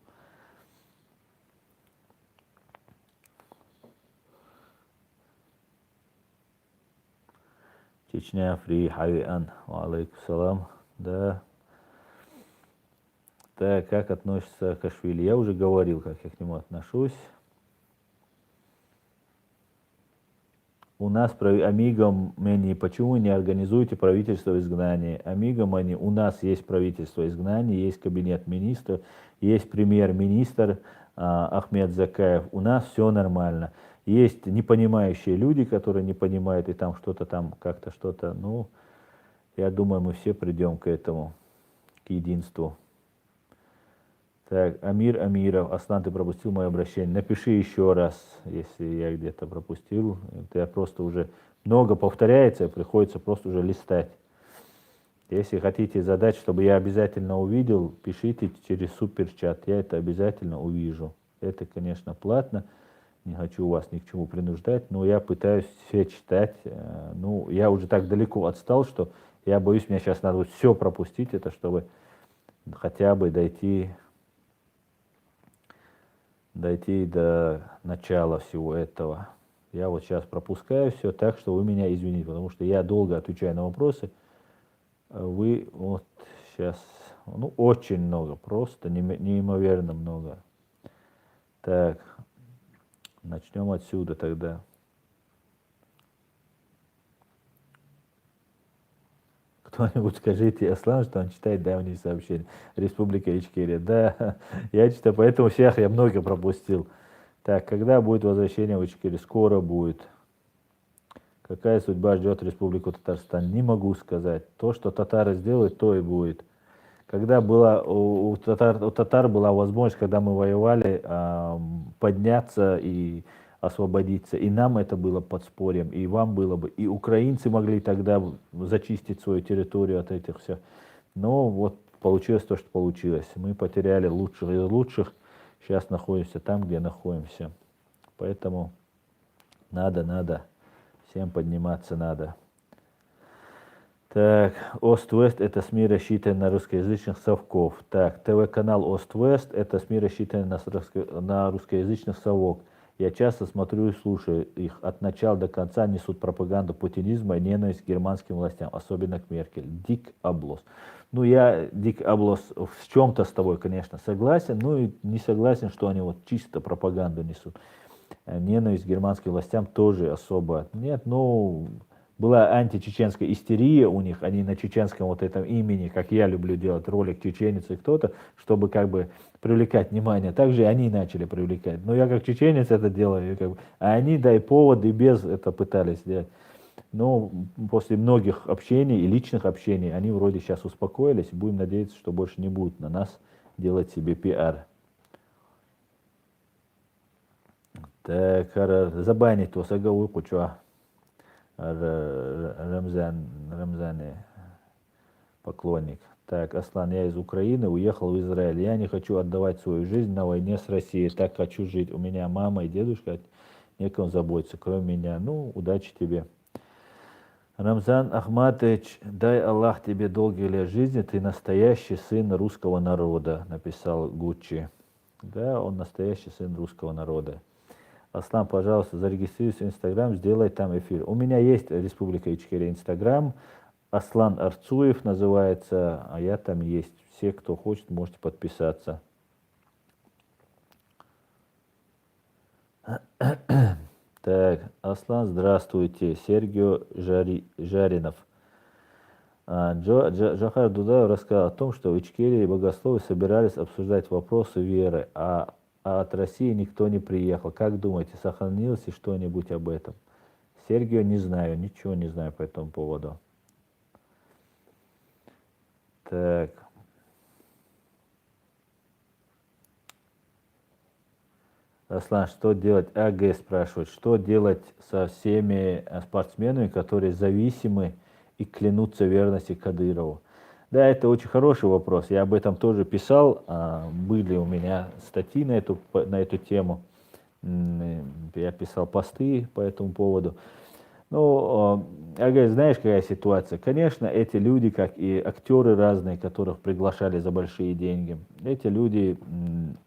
Чечня фри хайан, алейкум салам, да. Так, как относится к Саакашвили? Я уже говорил, как я к нему отношусь. У нас Амигом почему не организуете правительство изгнания? Амигом у нас есть правительство изгнания, есть кабинет министров, есть премьер-министр Ахмед Закаев. У нас все нормально. Есть непонимающие люди, которые не понимают, и там что-то там, как-то что-то. Ну, я думаю, мы все придем к этому, к единству. Так, Амир Амиров, Аслан, ты пропустил мое обращение. Напиши еще раз, если я где-то пропустил. Это я просто уже много повторяется, приходится просто уже листать. Если хотите задать, чтобы я обязательно увидел, пишите через суперчат, я это обязательно увижу. Это, конечно, платно, не хочу вас ни к чему принуждать, но я пытаюсь все читать. Ну, я уже так далеко отстал, что я боюсь, мне сейчас надо все пропустить, это чтобы хотя бы дойти до начала всего этого. Я вот сейчас пропускаю все, так что вы меня извините, потому что я долго отвечаю на вопросы. Вы вот сейчас, ну, очень много, просто неимоверно много. Так, начнем отсюда тогда. Кто-нибудь скажите Аслан, что он читает давние сообщения. Республика Ичкерия. Да, я читаю, поэтому всех я много пропустил. Так, когда будет возвращение в Ичкерию? Скоро будет. Какая судьба ждет Республику Татарстан? Не могу сказать. То, что татары сделают, то и будет. Когда была у татар была возможность, когда мы воевали, подняться и освободиться. И нам это было подспорьем, и вам было бы. И украинцы могли тогда зачистить свою территорию от этих всех. Но вот получилось то, что получилось. Мы потеряли лучших из лучших. Сейчас находимся там, где находимся. Поэтому надо. Всем подниматься надо. Так, Ост-Вест — это СМИ, рассчитанные на русскоязычных совков. Так, ТВ-канал Ост-Вест — это СМИ, рассчитанные на русскоязычных совок. Я часто смотрю и слушаю их. От начала до конца несут пропаганду путинизма и ненависть к германским властям, особенно к Меркель. Дик Облос. Ну, я, Дик Облос, в чем-то с тобой, конечно, согласен, ну и не согласен, что они вот чисто пропаганду несут. Ненависть к германским властям тоже особо. Нет, ну, была античеченская истерия у них, они на чеченском вот этом имени, как я люблю делать ролик чеченец и кто-то, чтобы как бы привлекать внимание. Также и они начали привлекать. Но я как чеченец это делаю, как бы, а они, да и повод, и без это пытались сделать. Но после многих общений и личных общений они вроде сейчас успокоились. Будем надеяться, что больше не будут на нас делать себе пиар. Так, забанить то сагову куча. Рамзане поклонник. Так, Аслан, я из Украины, уехал в Израиль. Я не хочу отдавать свою жизнь на войне с Россией. Так хочу жить. У меня мама и дедушка, некому заботиться, кроме меня. Ну, удачи тебе. Рамзан Ахматович, дай Аллах тебе долгие лет жизни. Ты настоящий сын русского народа, написал Гуччи. Да, он настоящий сын русского народа. Аслан, пожалуйста, зарегистрируйся в Инстаграм, сделай там эфир. У меня есть Республика Ичкерия Инстаграм. Аслан Арцуев называется, а я там есть. Все, кто хочет, можете подписаться. Так, Аслан, здравствуйте. Сергей Жаринов. Джохар Дудаев рассказал о том, что в Ичкерии богословы собирались обсуждать вопросы веры, а от России никто не приехал. Как думаете, сохранилось ли что-нибудь об этом? Сергею не знаю, ничего не знаю по этому поводу. Так. Аслан, что делать? АГ спрашивает, что делать со всеми спортсменами, которые зависимы и клянутся верности Кадырову? Да, это очень хороший вопрос. Я об этом тоже писал. Были у меня статьи на эту тему. Я писал посты по этому поводу. Ну, знаешь, какая ситуация? Конечно, эти люди, как и актеры разные, которых приглашали за большие деньги, эти люди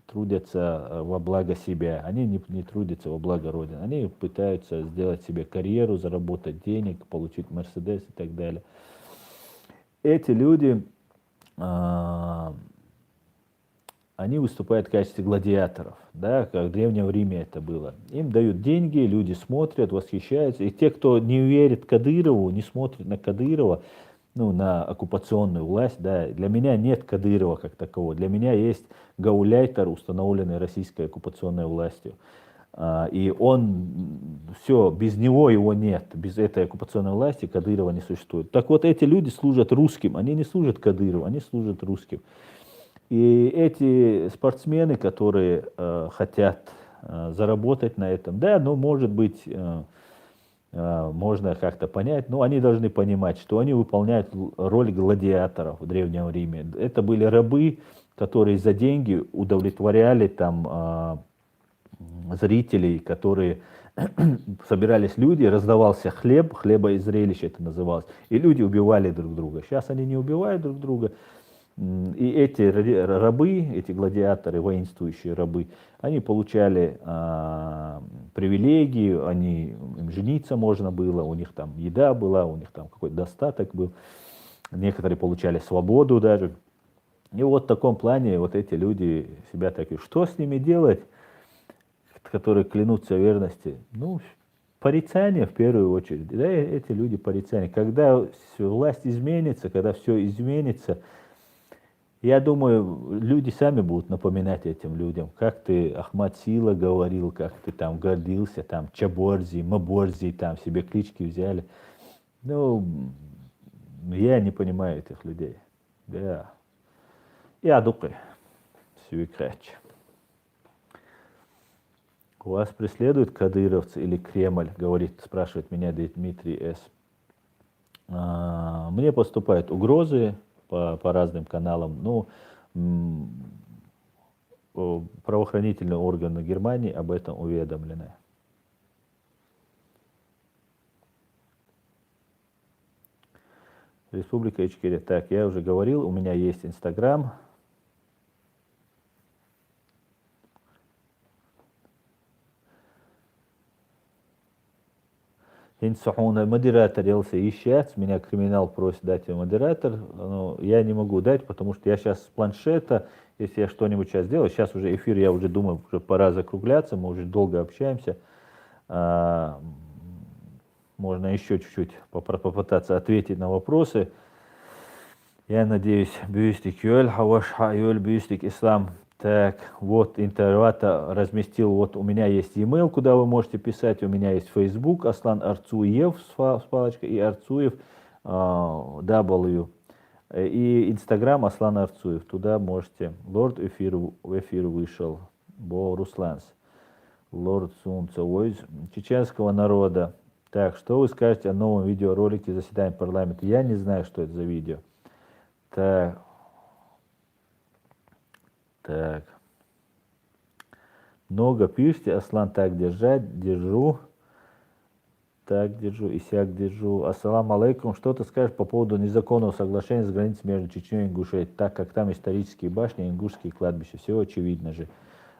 трудятся во благо себя. Они не трудятся во благо Родины. Они пытаются сделать себе карьеру, заработать денег, получить Мерседес и так далее. Эти люди они выступают в качестве гладиаторов, да, как в Древнем Риме это было. Им дают деньги, люди смотрят, восхищаются. И те, кто не верит Кадырову, не смотрит на Кадырова, ну, на оккупационную власть, да, для меня нет Кадырова как такового. Для меня есть гауляйтер, установленный российской оккупационной властью. И он, все, без него его нет, без этой оккупационной власти Кадырова не существует. Так вот, эти люди служат русским, они не служат Кадырову, они служат русским. И эти спортсмены, которые хотят заработать на этом, да, ну, может быть, можно как-то понять, но они должны понимать, что они выполняют роль гладиаторов в Древнем Риме. Это были рабы, которые за деньги удовлетворяли там зрителей, которые собирались люди, раздавался хлеб, хлебоизрелище это называлось, и люди убивали друг друга. Сейчас они не убивают друг друга. И эти рабы, эти гладиаторы, воинствующие рабы, они получали привилегии, им жениться можно было, у них там еда была, у них там какой-то достаток был. Некоторые получали свободу даже. И вот в таком плане вот эти люди себя такие, что с ними делать, которые клянутся верности? Ну, порицание в первую очередь. Да, эти люди порицание. Когда власть изменится, когда все изменится, я думаю, люди сами будут напоминать этим людям, как ты, Ахмад Сила, говорил, как ты там гордился, там Чаборзи, Маборзи, там себе клички взяли. Ну, я не понимаю этих людей. Да. Я думаю, свекрач. Вас преследуют кадыровцы или Кремль, спрашивает меня Дмитрий С. Мне поступают угрозы по разным каналам. Ну, правоохранительные органы Германии об этом уведомлены. Республика Ичкерия. Так, я уже говорил, у меня есть Инстаграм. Модератор ищет, меня криминал просит дать ему модератор, но я не могу дать, потому что я сейчас с планшета, если я что-нибудь сейчас сделаю, сейчас уже эфир, я уже думаю, уже пора закругляться, мы уже долго общаемся, можно еще чуть-чуть попытаться ответить на вопросы. Я надеюсь, бюстик Юэль, Хавашха Юэль, бюстик Ислам. Так, вот интервата разместил, вот у меня есть e-mail, куда вы можете писать, у меня есть Facebook, Аслан Арцуев с палочкой, и Арцуев W, и Instagram Аслан Арцуев, туда можете. Лорд в эфир вышел, Бо Русланс, Лорд Сунца, Войс чеченского народа. Так, что вы скажете о новом видеоролике заседания парламента? Я не знаю, что это за видео. Так. Много пишите, Аслан, так держать, держу. Так держу, и сяк держу. Ассаламу алейкум. Что ты скажешь по поводу незаконного соглашения с границей между Чечней и Ингушетией, так как там исторические башни, ингушские кладбища? Все очевидно же.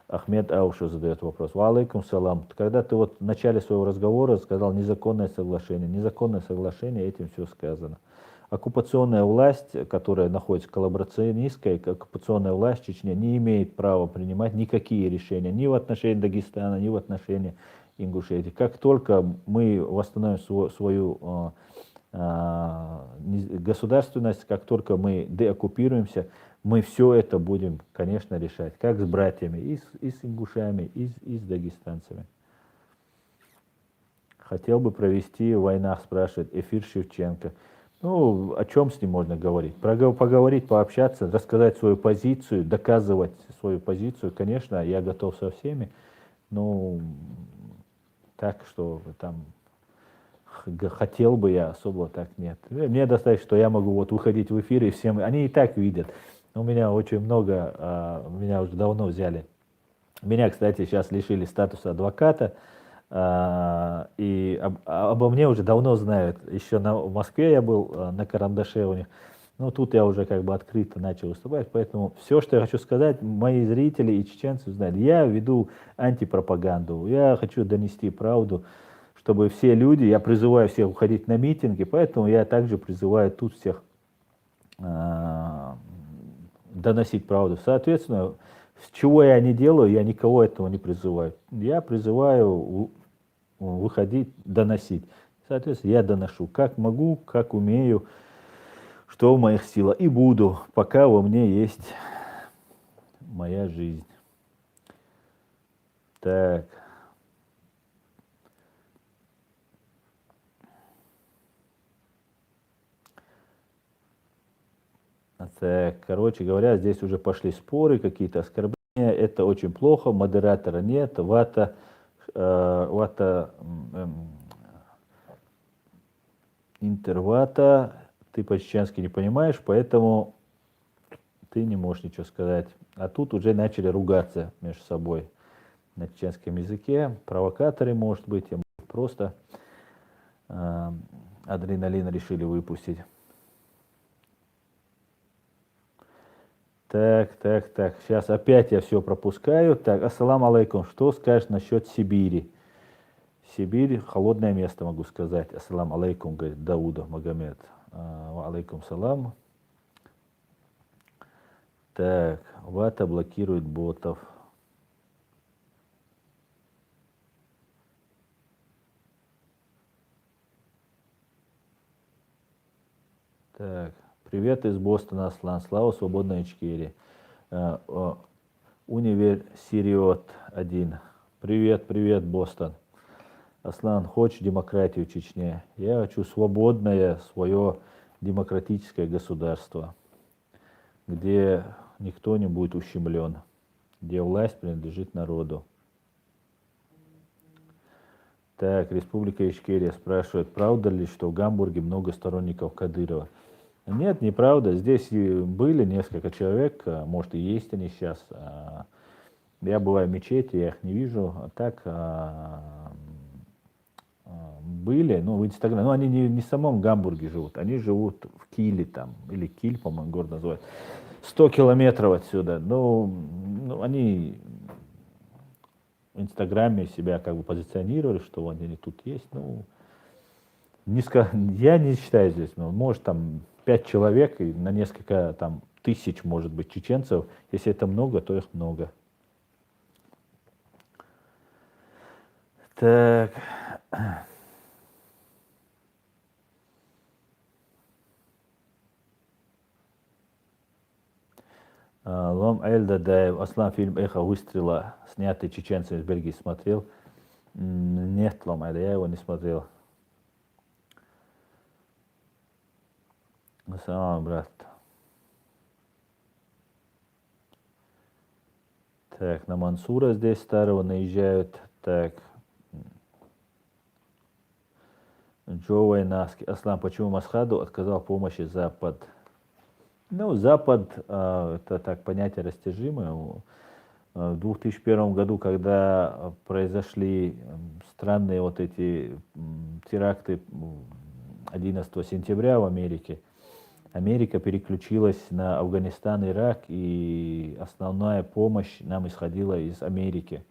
Ахмед Аушу задает вопрос. Ва алейкум салам. Когда ты вот в начале своего разговора сказал незаконное соглашение. Незаконное соглашение, этим все сказано. Оккупационная власть, которая находится коллаборационистская, оккупационная власть в Чечне не имеет права принимать никакие решения ни в отношении Дагестана, ни в отношении Ингушетии. Как только мы восстановим свою государственность, как только мы деоккупируемся, мы все это будем, конечно, решать, как с братьями, и с ингушами, и с дагестанцами. Хотел бы провести в войнах, спрашивает Эфир Шевченко. Ну, о чем с ним можно говорить? Поговорить, пообщаться, рассказать свою позицию, доказывать свою позицию. Конечно, я готов со всеми, но так, что там хотел бы я, особо так нет. Мне достаточно, что я могу вот выходить в эфир, и всем, они и так видят. У меня очень много, меня уже давно взяли. Меня, кстати, сейчас лишили статуса адвоката. И обо мне уже давно знают. Еще в Москве я был, на карандаше у них. Ну, тут я уже как бы открыто начал выступать. Поэтому все, что я хочу сказать, мои зрители и чеченцы знают. Я веду антипропаганду. Я хочу донести правду, чтобы все люди, я призываю всех уходить на митинги, поэтому я также призываю тут всех доносить правду. Соответственно, С чего я не делаю, я никого этого не призываю. Я призываю выходить, доносить. Соответственно, я доношу, как могу, как умею, что в моих силах. И буду, пока во мне есть моя жизнь. Так. Так, короче говоря, здесь уже пошли споры, какие-то оскорбления. Это очень плохо, модератора нет, вата, интервата, ты по-чеченски не понимаешь, поэтому ты не можешь ничего сказать. А тут уже начали ругаться между собой на чеченском языке. Провокаторы, может быть, и просто адреналин решили выпустить. Так. Сейчас опять я все пропускаю. Так, ассаламу алейкум. Что скажешь насчет Сибири? Сибирь — холодное место, могу сказать. Ассаламу алейкум, говорит Дауда Магомед. Алейкум салам. Так, вата блокирует ботов. Так, привет из Бостона, Аслан. Слава свободной Ичкерии. Универ Сириот 1. Привет, Бостон. Аслан, хочешь демократию в Чечне? Я хочу свободное свое демократическое государство, где никто не будет ущемлен, где власть принадлежит народу. Так, Республика Ичкерия спрашивает, правда ли, что в Гамбурге много сторонников Кадырова? Нет, неправда. Здесь были несколько человек, может и есть они сейчас. Я бываю в мечети, я их не вижу. А так были, ну, в Инстаграме. Но они не в самом Гамбурге живут, они живут в Киле там, или Киль, по-моему, город называется. 100 километров отсюда. Ну, они в Инстаграме себя как бы позиционировали, что вот они тут есть. Ну, я не считаю здесь, ну, может там 5 человек и на несколько там тысяч, может быть, чеченцев. Если это много, то их много. Так. Лом Эль Дадаев, Аслан, фильм «Эхо выстрела», снятый чеченцами из Бельгии, смотрел? Нет, Лом Эль, я его не смотрел. Сам, брат. Так, на Мансура здесь старого наезжают. Так. Джо Вайнаски. Аслан, почему Масхаду отказал помощи Запад? Ну, Запад, это так понятие растяжимое. В 2001 году, когда произошли странные вот эти теракты 11 сентября в Америке, Америка переключилась на Афганистан, Ирак, и основная помощь нам исходила из Америки.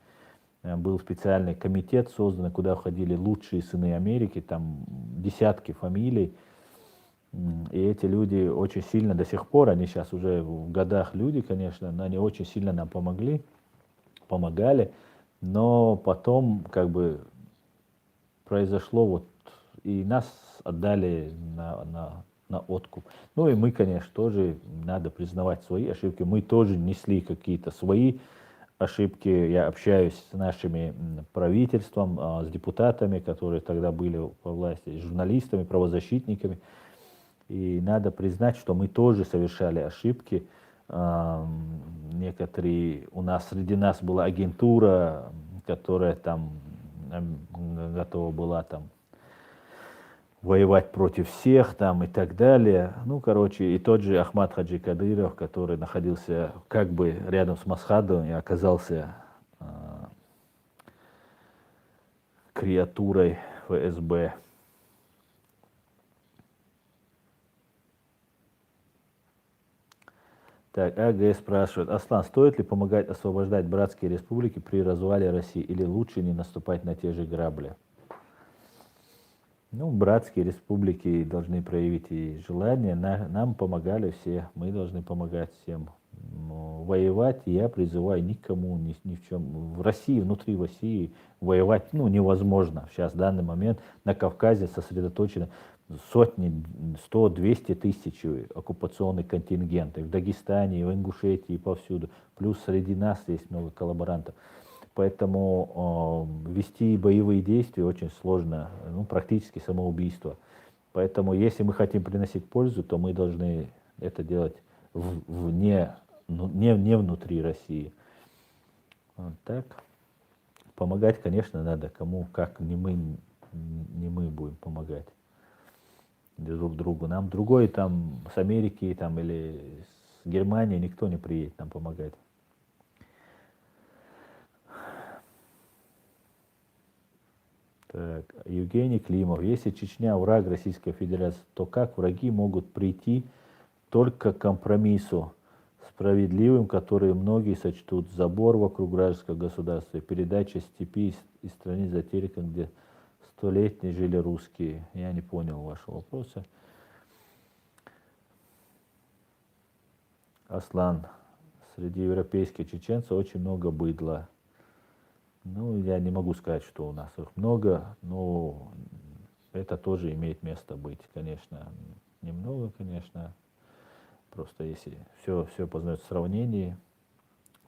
Был специальный комитет создан, куда входили лучшие сыны Америки, там десятки фамилий. И эти люди очень сильно до сих пор, они сейчас уже в годах люди, конечно, но они очень сильно нам помогали. Но потом как бы произошло вот, и нас отдали на откуп. Ну и мы, конечно, тоже надо признавать свои ошибки. Мы тоже несли какие-то свои ошибки. Я общаюсь с нашими правительством, с депутатами, которые тогда были во власти, с журналистами, правозащитниками. И надо признать, что мы тоже совершали ошибки. Некоторые, среди нас была агентура, которая там готова была там воевать против всех там и так далее. Ну, короче, и тот же Ахмад Хаджи Кадыров, который находился как бы рядом с Масхадом и оказался креатурой ФСБ. Так, АГ спрашивает, Аслан, стоит ли помогать освобождать братские республики при развале России или лучше не наступать на те же грабли? Ну, братские республики должны проявить и желание. Нам помогали все, мы должны помогать всем. воевать я призываю никому, ни в чем. В России, внутри России воевать невозможно. Сейчас, в данный момент, на Кавказе сосредоточены сотни, 100-200 тысяч оккупационных контингентов. В Дагестане, в Ингушетии, повсюду. Плюс среди нас есть много коллаборантов. Поэтому вести боевые действия очень сложно, практически самоубийство. Поэтому если мы хотим приносить пользу, то мы должны это делать не внутри России. Вот так. Помогать, конечно, надо. Кому, как, не мы будем помогать друг другу. Нам другой там с Америки там, или с Германии никто не приедет нам помогать. Так, Евгений Климов. Если Чечня враг Российской Федерации, то как враги могут прийти только к компромиссу справедливым, который многие сочтут забор вокруг вражеского государства и передача степи из страниц затерянных, где столетние жили русские? Я не понял вашего вопроса. Аслан. Среди европейских чеченцев очень много быдла. Я не могу сказать, что у нас их много, но это тоже имеет место быть, конечно. Немного, конечно. Просто если все познается в сравнении,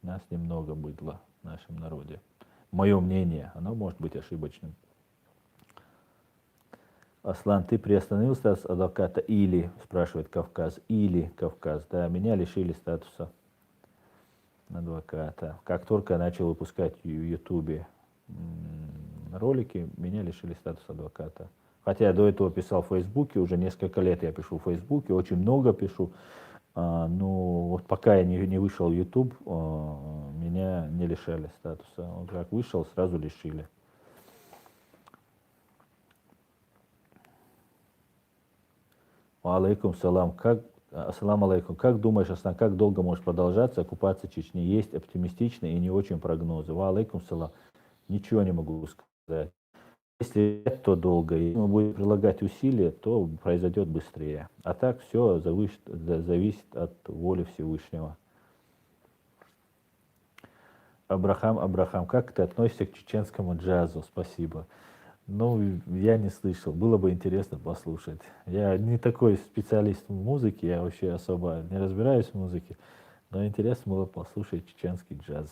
нас немного быдла в нашем народе. Мое мнение, оно может быть ошибочным. Аслан, ты приостановил статус адвоката или, спрашивает Кавказ, или Кавказ, да, меня лишили статуса адвоката. Как только я начал выпускать в Ютубе ролики, меня лишили статуса адвоката. Хотя я до этого писал в Фейсбуке, уже несколько лет я пишу в Фейсбуке, очень много пишу. Но вот пока я не вышел в YouTube, меня не лишали статуса. Вот как вышел, сразу лишили. Алейкум салам. Ассаламу алейкум. Как думаешь, Аслан, как долго может продолжаться оккупация Чечни? Есть оптимистичные и не очень прогнозы. Алейкум салам. Ничего не могу сказать. Если нет, то долго. Если мы будем прилагать усилия, то произойдет быстрее. А так все зависит от воли Всевышнего. Абрахам, как ты относишься к чеченскому джазу? Спасибо. Я не слышал. Было бы интересно послушать. Я не такой специалист в музыке, я вообще особо не разбираюсь в музыке, но интересно было послушать чеченский джаз.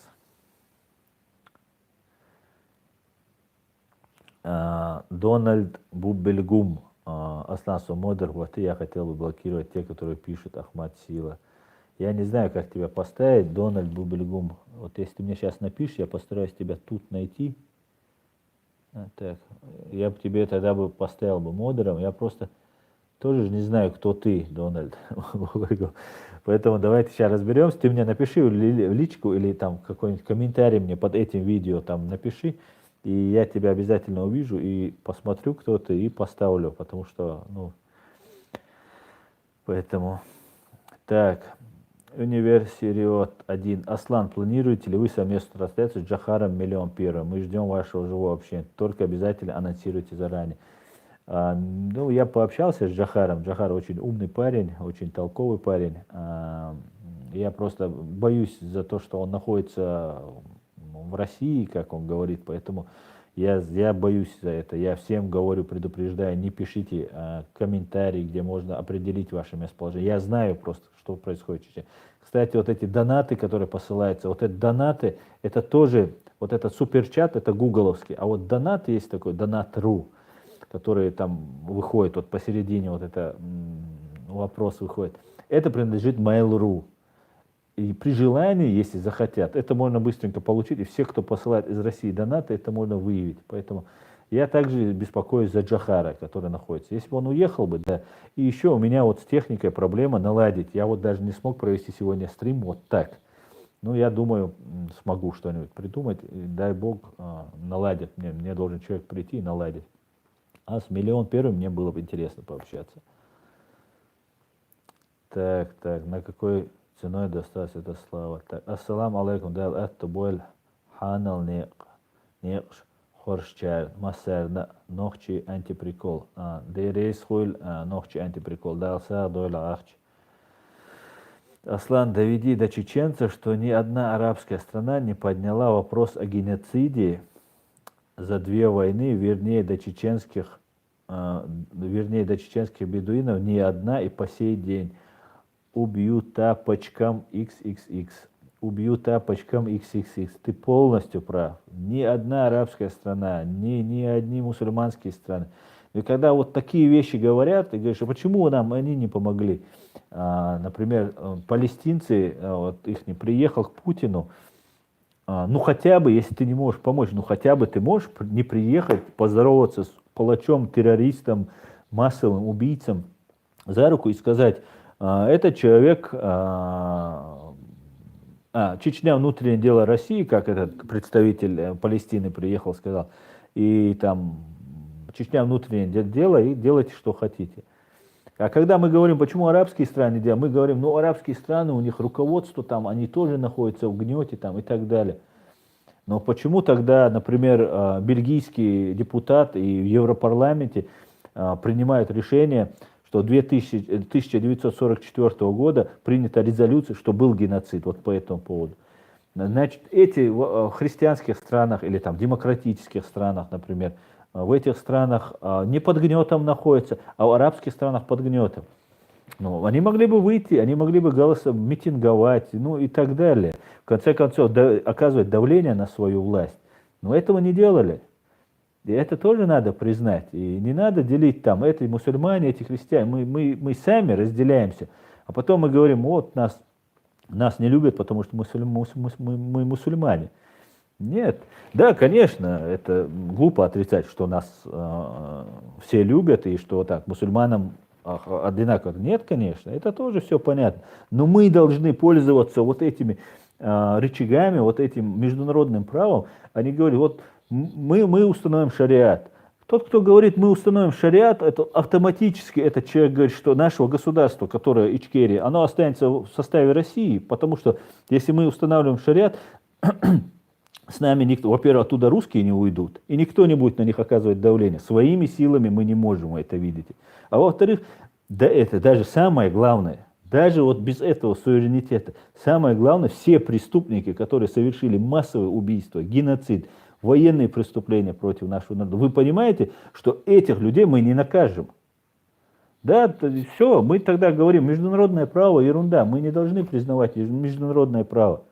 Дональд Бубельгум. Аслан Сумодер, вот и я хотел бы блокировать те, которые пишут Ахмад Сила. Я не знаю, как тебя поставить, Дональд Бубельгум. Вот если ты мне сейчас напишешь, я постараюсь тебя тут найти. Так, я бы тебе тогда поставил модером. Я просто тоже не знаю, кто ты, Дональд. Поэтому давайте сейчас разберемся. Ты мне напиши в личку или там какой-нибудь комментарий мне под этим видео там напиши. И я тебя обязательно увижу и посмотрю, кто ты, и поставлю. Потому что, поэтому. Так. Универсириот 1. Аслан, планируете ли вы совместную трансляцию с Джахаром Миллион Первым? Мы ждем вашего живого общения. Только обязательно анонсируйте заранее. Я пообщался с Джахаром. Джахар очень умный парень, очень толковый парень. Я просто боюсь за то, что он находится в России, как он говорит, поэтому я боюсь за это. Я всем говорю, предупреждаю, не пишите комментарии, где можно определить ваше местоположение. Я знаю просто, что происходит. Кстати, вот эти донаты, которые посылаются, вот эти донаты, это тоже, вот этот суперчат, это гугловский, а вот донат есть такой, донат.ру, который там выходит, вот посередине вот это вопрос выходит. Это принадлежит Mail.ru. И при желании, если захотят, это можно быстренько получить. И все, кто посылает из России донаты, это можно выявить. Поэтому я также беспокоюсь за Джахара, который находится. Если бы он уехал бы, да. И еще у меня вот с техникой проблема наладить. Я вот даже не смог провести сегодня стрим вот так. Я думаю, смогу что-нибудь придумать. И дай Бог наладит. Мне должен человек прийти и наладить. А с Миллион Первым мне было бы интересно пообщаться. Так, на какой ценой досталась эта слава? Так, ассаламу алейкум, дал это боль ханал неқш хоршчар масерна нохчи антиприкол. Дейрейс хуйл нохчи антиприкол. Дал сар дойла ахч. Аслан, доведи до чеченцев, что ни одна арабская страна не подняла вопрос о геноциде за 2 войны, вернее, до чеченских бедуинов ни одна и по сей день. Убью тапочком XXX. Убью тапочком XXX. Ты полностью прав. Ни одна арабская страна, ни одни мусульманские страны. И когда вот такие вещи говорят, ты говоришь, а почему нам они не помогли? Например, палестинцы, вот их не приехал к Путину, ну хотя бы, если ты не можешь помочь, ну хотя бы ты можешь не приехать, поздороваться с палачом, террористом, массовым убийцем за руку и сказать, этот человек, Чечня внутреннее дело России, как этот представитель Палестины приехал, сказал, и там Чечня внутреннее дело, и делайте, что хотите. А когда мы говорим, почему арабские страны делают, мы говорим, ну арабские страны, у них руководство там, они тоже находятся в гнете там и так далее. Но почему тогда, например, бельгийский депутат и в Европарламенте принимают решение, что 1944 года принята резолюция, что был геноцид вот по этому поводу. Значит, эти в христианских странах или там демократических странах, например, в этих странах не под гнетом находятся, а в арабских странах под гнетом. Ну, они могли бы выйти, они могли бы голосом митинговать, ну и так далее. В конце концов, оказывать давление на свою власть. Но этого не делали. И это тоже надо признать. И не надо делить там, эти мусульмане, эти христиане. Мы сами разделяемся. А потом мы говорим, вот нас не любят, потому что мы мусульмане. Нет. Да, конечно, это глупо отрицать, что нас все любят и что так мусульманам одинаково. Нет, конечно, это тоже все понятно. Но мы должны пользоваться вот этими рычагами, вот этим международным правом. Они говорят, вот мы установим шариат. Тот, кто говорит, мы установим шариат, это автоматически этот человек говорит, что нашего государства, которое Ичкерия, оно останется в составе России, потому что если мы устанавливаем шариат, с нами никто, во-первых, оттуда русские не уйдут, и никто не будет на них оказывать давление. Своими силами мы не можем это видеть. А во-вторых, да это даже самое главное, даже вот без этого суверенитета, самое главное, все преступники, которые совершили массовые убийства, геноцид, военные преступления против нашего народа, вы понимаете, что этих людей мы не накажем. Да, все, мы тогда говорим, международное право ерунда, мы не должны признавать международное право.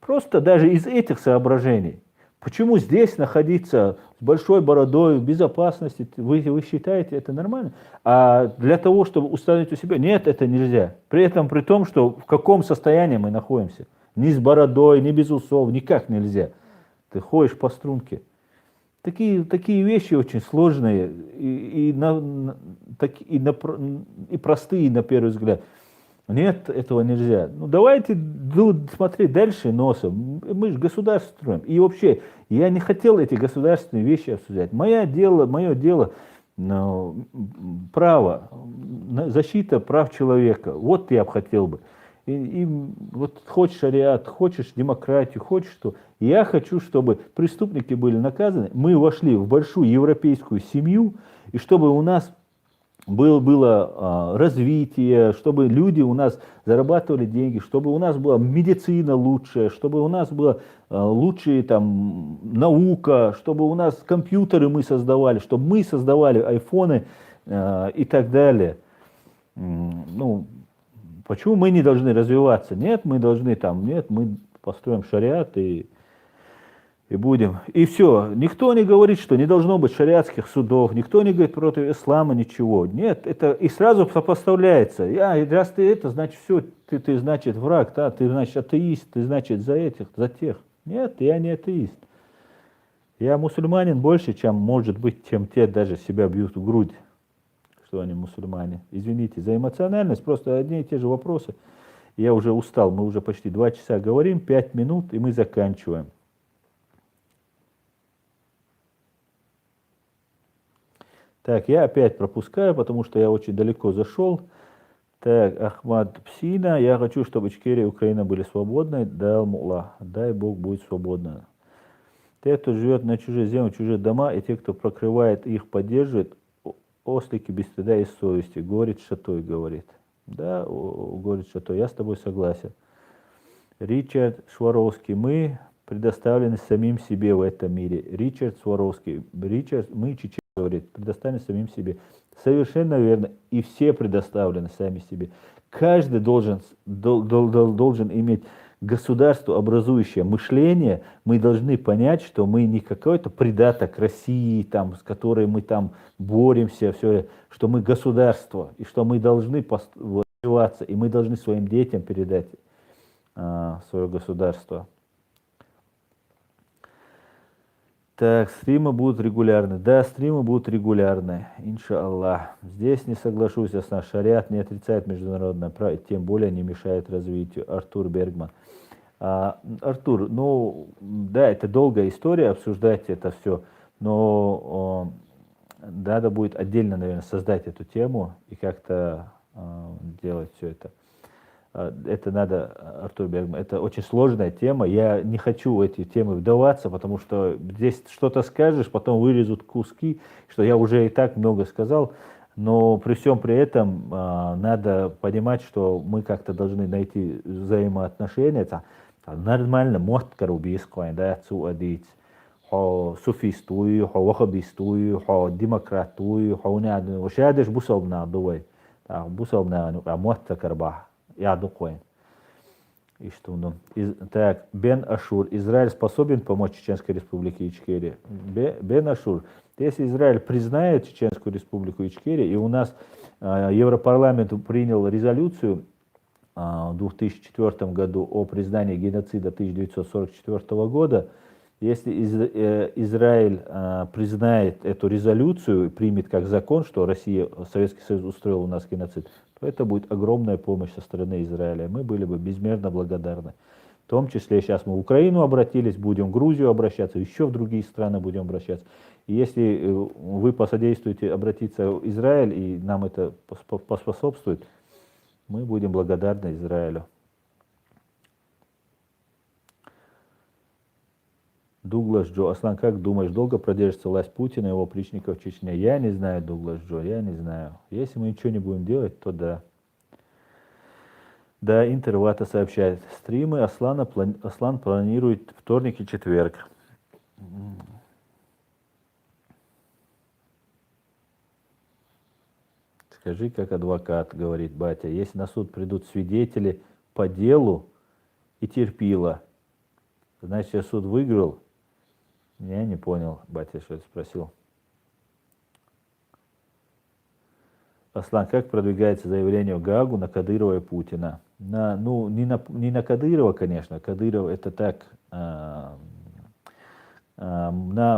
Просто даже из этих соображений. Почему здесь находиться с большой бородой, в безопасности, вы считаете это нормально? А для того, чтобы установить у себя, нет, это нельзя. При этом, при том, что в каком состоянии мы находимся. Ни с бородой, ни без усов, никак нельзя. Ты ходишь по струнке. Такие вещи очень сложные и простые на первый взгляд. Нет, этого нельзя. Ну давайте смотреть дальше носом. Мы же государство строим. И вообще, я не хотел эти государственные вещи обсуждать. Мое дело право, защита прав человека. Вот я бы хотел бы. И вот хочешь шариат, хочешь демократию, хочешь что. Я хочу, чтобы преступники были наказаны. Мы вошли в большую европейскую семью, и чтобы у нас было развитие, чтобы люди у нас зарабатывали деньги, чтобы у нас была медицина лучшая, чтобы у нас была лучшая там наука, чтобы у нас компьютеры мы создавали, чтобы мы создавали айфоны и так далее. Ну, почему мы не должны развиваться? Нет, мы должны там, нет, мы построим шариат и будем. И все. Никто не говорит, что не должно быть шариатских судов, никто не говорит против ислама ничего. Нет, это и сразу сопоставляется. Раз ты это, значит все, ты значит враг, да, ты значит атеист, ты значит за этих, за тех. Нет, я не атеист. Я мусульманин больше, чем может быть, чем те даже себя бьют в грудь, что они мусульмане. Извините за эмоциональность, просто одни и те же вопросы. Я уже устал, мы уже почти 2 часа говорим, 5 минут, и мы заканчиваем. Так, я опять пропускаю, потому что я очень далеко зашел. Так, Ахмад Псина, я хочу, чтобы Ичкерия и Украина были свободны. Дай Аллах, дай Бог будет свободна. Те, кто живет на чужой земле, чужие дома, и те, кто прокрывает их, поддерживает, ослики без стыда и совести, говорит Шатой, говорит. Да, говорит, что то, я с тобой согласен. Ричард Шваровский, мы предоставлены самим себе в этом мире. Ричард Шваровский, мы, чеченцы, говорит, предоставлены самим себе. Совершенно верно. И все предоставлены сами себе. Каждый должен иметь государство образующее мышление. Мы должны понять, что мы не какой-то придаток России, там, с которой мы там боремся, все, что мы государство, и что мы должны развиваться, и мы должны своим детям передать свое государство. Так, стримы будут регулярны. Да, стримы будут регулярны, иншаллах. Здесь не соглашусь, ясно, шариат не отрицает международное право, тем более не мешает развитию. Артур Бергман. Артур, ну, да, это долгая история, обсуждать это все, но надо будет отдельно, наверное, создать эту тему и как-то делать все это. Это надо, Артур Бергман, это очень сложная тема. Я не хочу в эти темы вдаваться, потому что здесь что-то скажешь, потом вырежут куски, что я уже и так много сказал. Но при всем при этом надо понимать, что мы как-то должны найти взаимоотношения. Это нормально, может, корубийское, да, цуадить. Суфистую, вахабистую, демократую, вшадеш бусобна дуй, бусобна может карбах. Я духой. И что, ну, так, Бен Ашур. Израиль способен помочь Чеченской Республике Ичкерия? Бен Ашур. Если Израиль признает Чеченскую Республику Ичкерия, и у нас Европарламент принял резолюцию в 2004 году о признании геноцида 1944 года, если Израиль признает эту резолюцию, примет как закон, что Россия, Советский Союз устроил у нас геноцид, то это будет огромная помощь со стороны Израиля. Мы были бы безмерно благодарны. В том числе сейчас мы в Украину обратились, будем в Грузию обращаться, еще в другие страны будем обращаться. И если вы посодействуете обратиться в Израиль, и нам это поспособствует, мы будем благодарны Израилю. Дуглас Джо. Аслан, как думаешь, долго продержится власть Путина и его опричников в Чечне? Я не знаю, Дуглас Джо, я не знаю. Если мы ничего не будем делать, то да. Да, Интервата сообщает. Стримы Аслан планирует вторник и четверг. Скажи, как адвокат, говорит батя, если на суд придут свидетели по делу и терпила, значит, я суд выиграл? Я не понял, батя, что это спросил. Аслан, как продвигается заявление в Гаагу на Кадырова и Путина? Не на Кадырова, конечно. Кадыров это так, на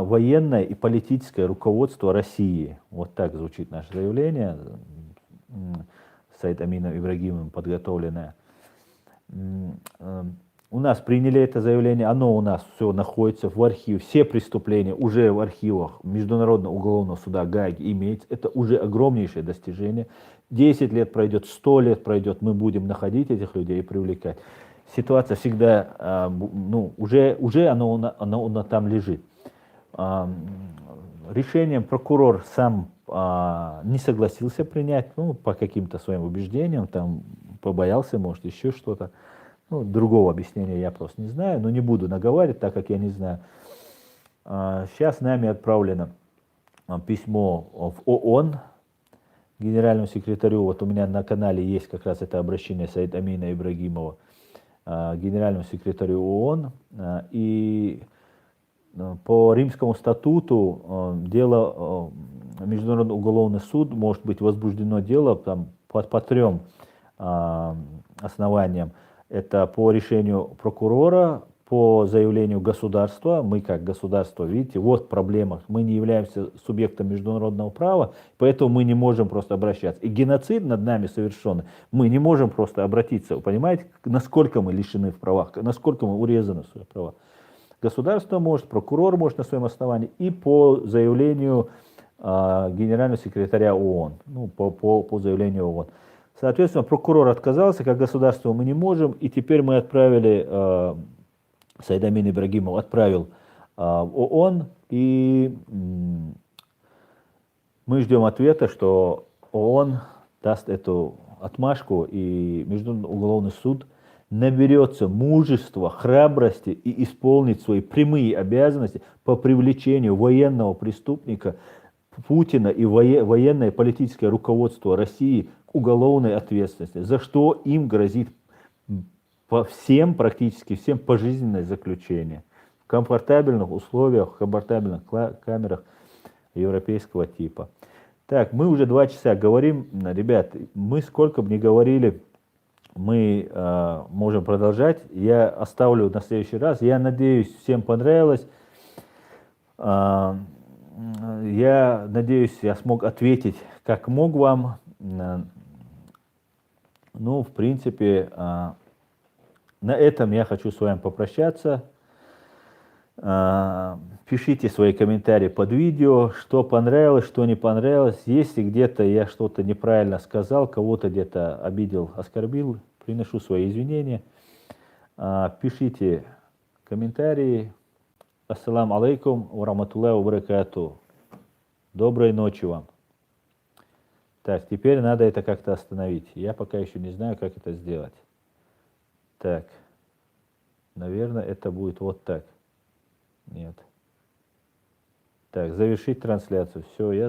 военное и политическое руководство России. Вот так звучит наше заявление, Саид Амином Ибрагимовым подготовленное. У нас приняли это заявление, оно у нас все находится в архиве, все преступления уже в архивах Международного уголовного суда Гааги имеется. Это уже огромнейшее достижение. 10 лет пройдет, 100 лет пройдет, мы будем находить этих людей и привлекать. Ситуация всегда, уже оно там лежит. Решением прокурор сам не согласился принять, по каким-то своим убеждениям, там побоялся, может, еще что-то. Другого объяснения я просто не знаю, но не буду наговаривать, так как я не знаю. Сейчас нами отправлено письмо в ООН генеральному секретарю. Вот у меня на канале есть как раз это обращение Саида Амина Ибрагимова генеральному секретарю ООН. И по Римскому статуту дело, Международный уголовный суд, может быть возбуждено дело там, по 3 основаниям. Это по решению прокурора, по заявлению государства. Мы как государство, видите, вот проблема. Мы не являемся субъектом международного права, поэтому мы не можем просто обращаться. И геноцид над нами совершенный, мы не можем просто обратиться. Вы понимаете, насколько мы лишены в правах, насколько мы урезаны в своих правах. Государство может, прокурор может на своем основании и по заявлению генерального секретаря ООН, по заявлению ООН. Соответственно, прокурор отказался, как государство мы не можем, и теперь мы отправили, Саид Амин Ибрагимов отправил в ООН, и мы ждем ответа, что ООН даст эту отмашку, и Международный уголовный суд наберется мужества, храбрости и исполнит свои прямые обязанности по привлечению военного преступника Путина и военное политическое руководство России к уголовной ответственности, за что им грозит практически всем пожизненное заключение в комфортабельных условиях, в комфортабельных камерах европейского типа. Так, мы уже 2 часа говорим, ребят, мы сколько бы ни говорили, мы можем продолжать. Я оставлю на следующий раз. Я надеюсь, всем понравилось. Я надеюсь, я смог ответить, как мог вам. Ну, в принципе, на этом я хочу с вами попрощаться. Пишите свои комментарии под видео, что понравилось, что не понравилось. Если где-то я что-то неправильно сказал, кого-то где-то обидел, оскорбил, приношу свои извинения. Пишите комментарии. Ассаламу алейкум ва рахматуллахи ва баракатуху. Доброй ночи вам. Так, теперь надо это как-то остановить. Я пока еще не знаю, как это сделать. Так, наверное, это будет вот так. Нет. Так, завершить трансляцию. Все, я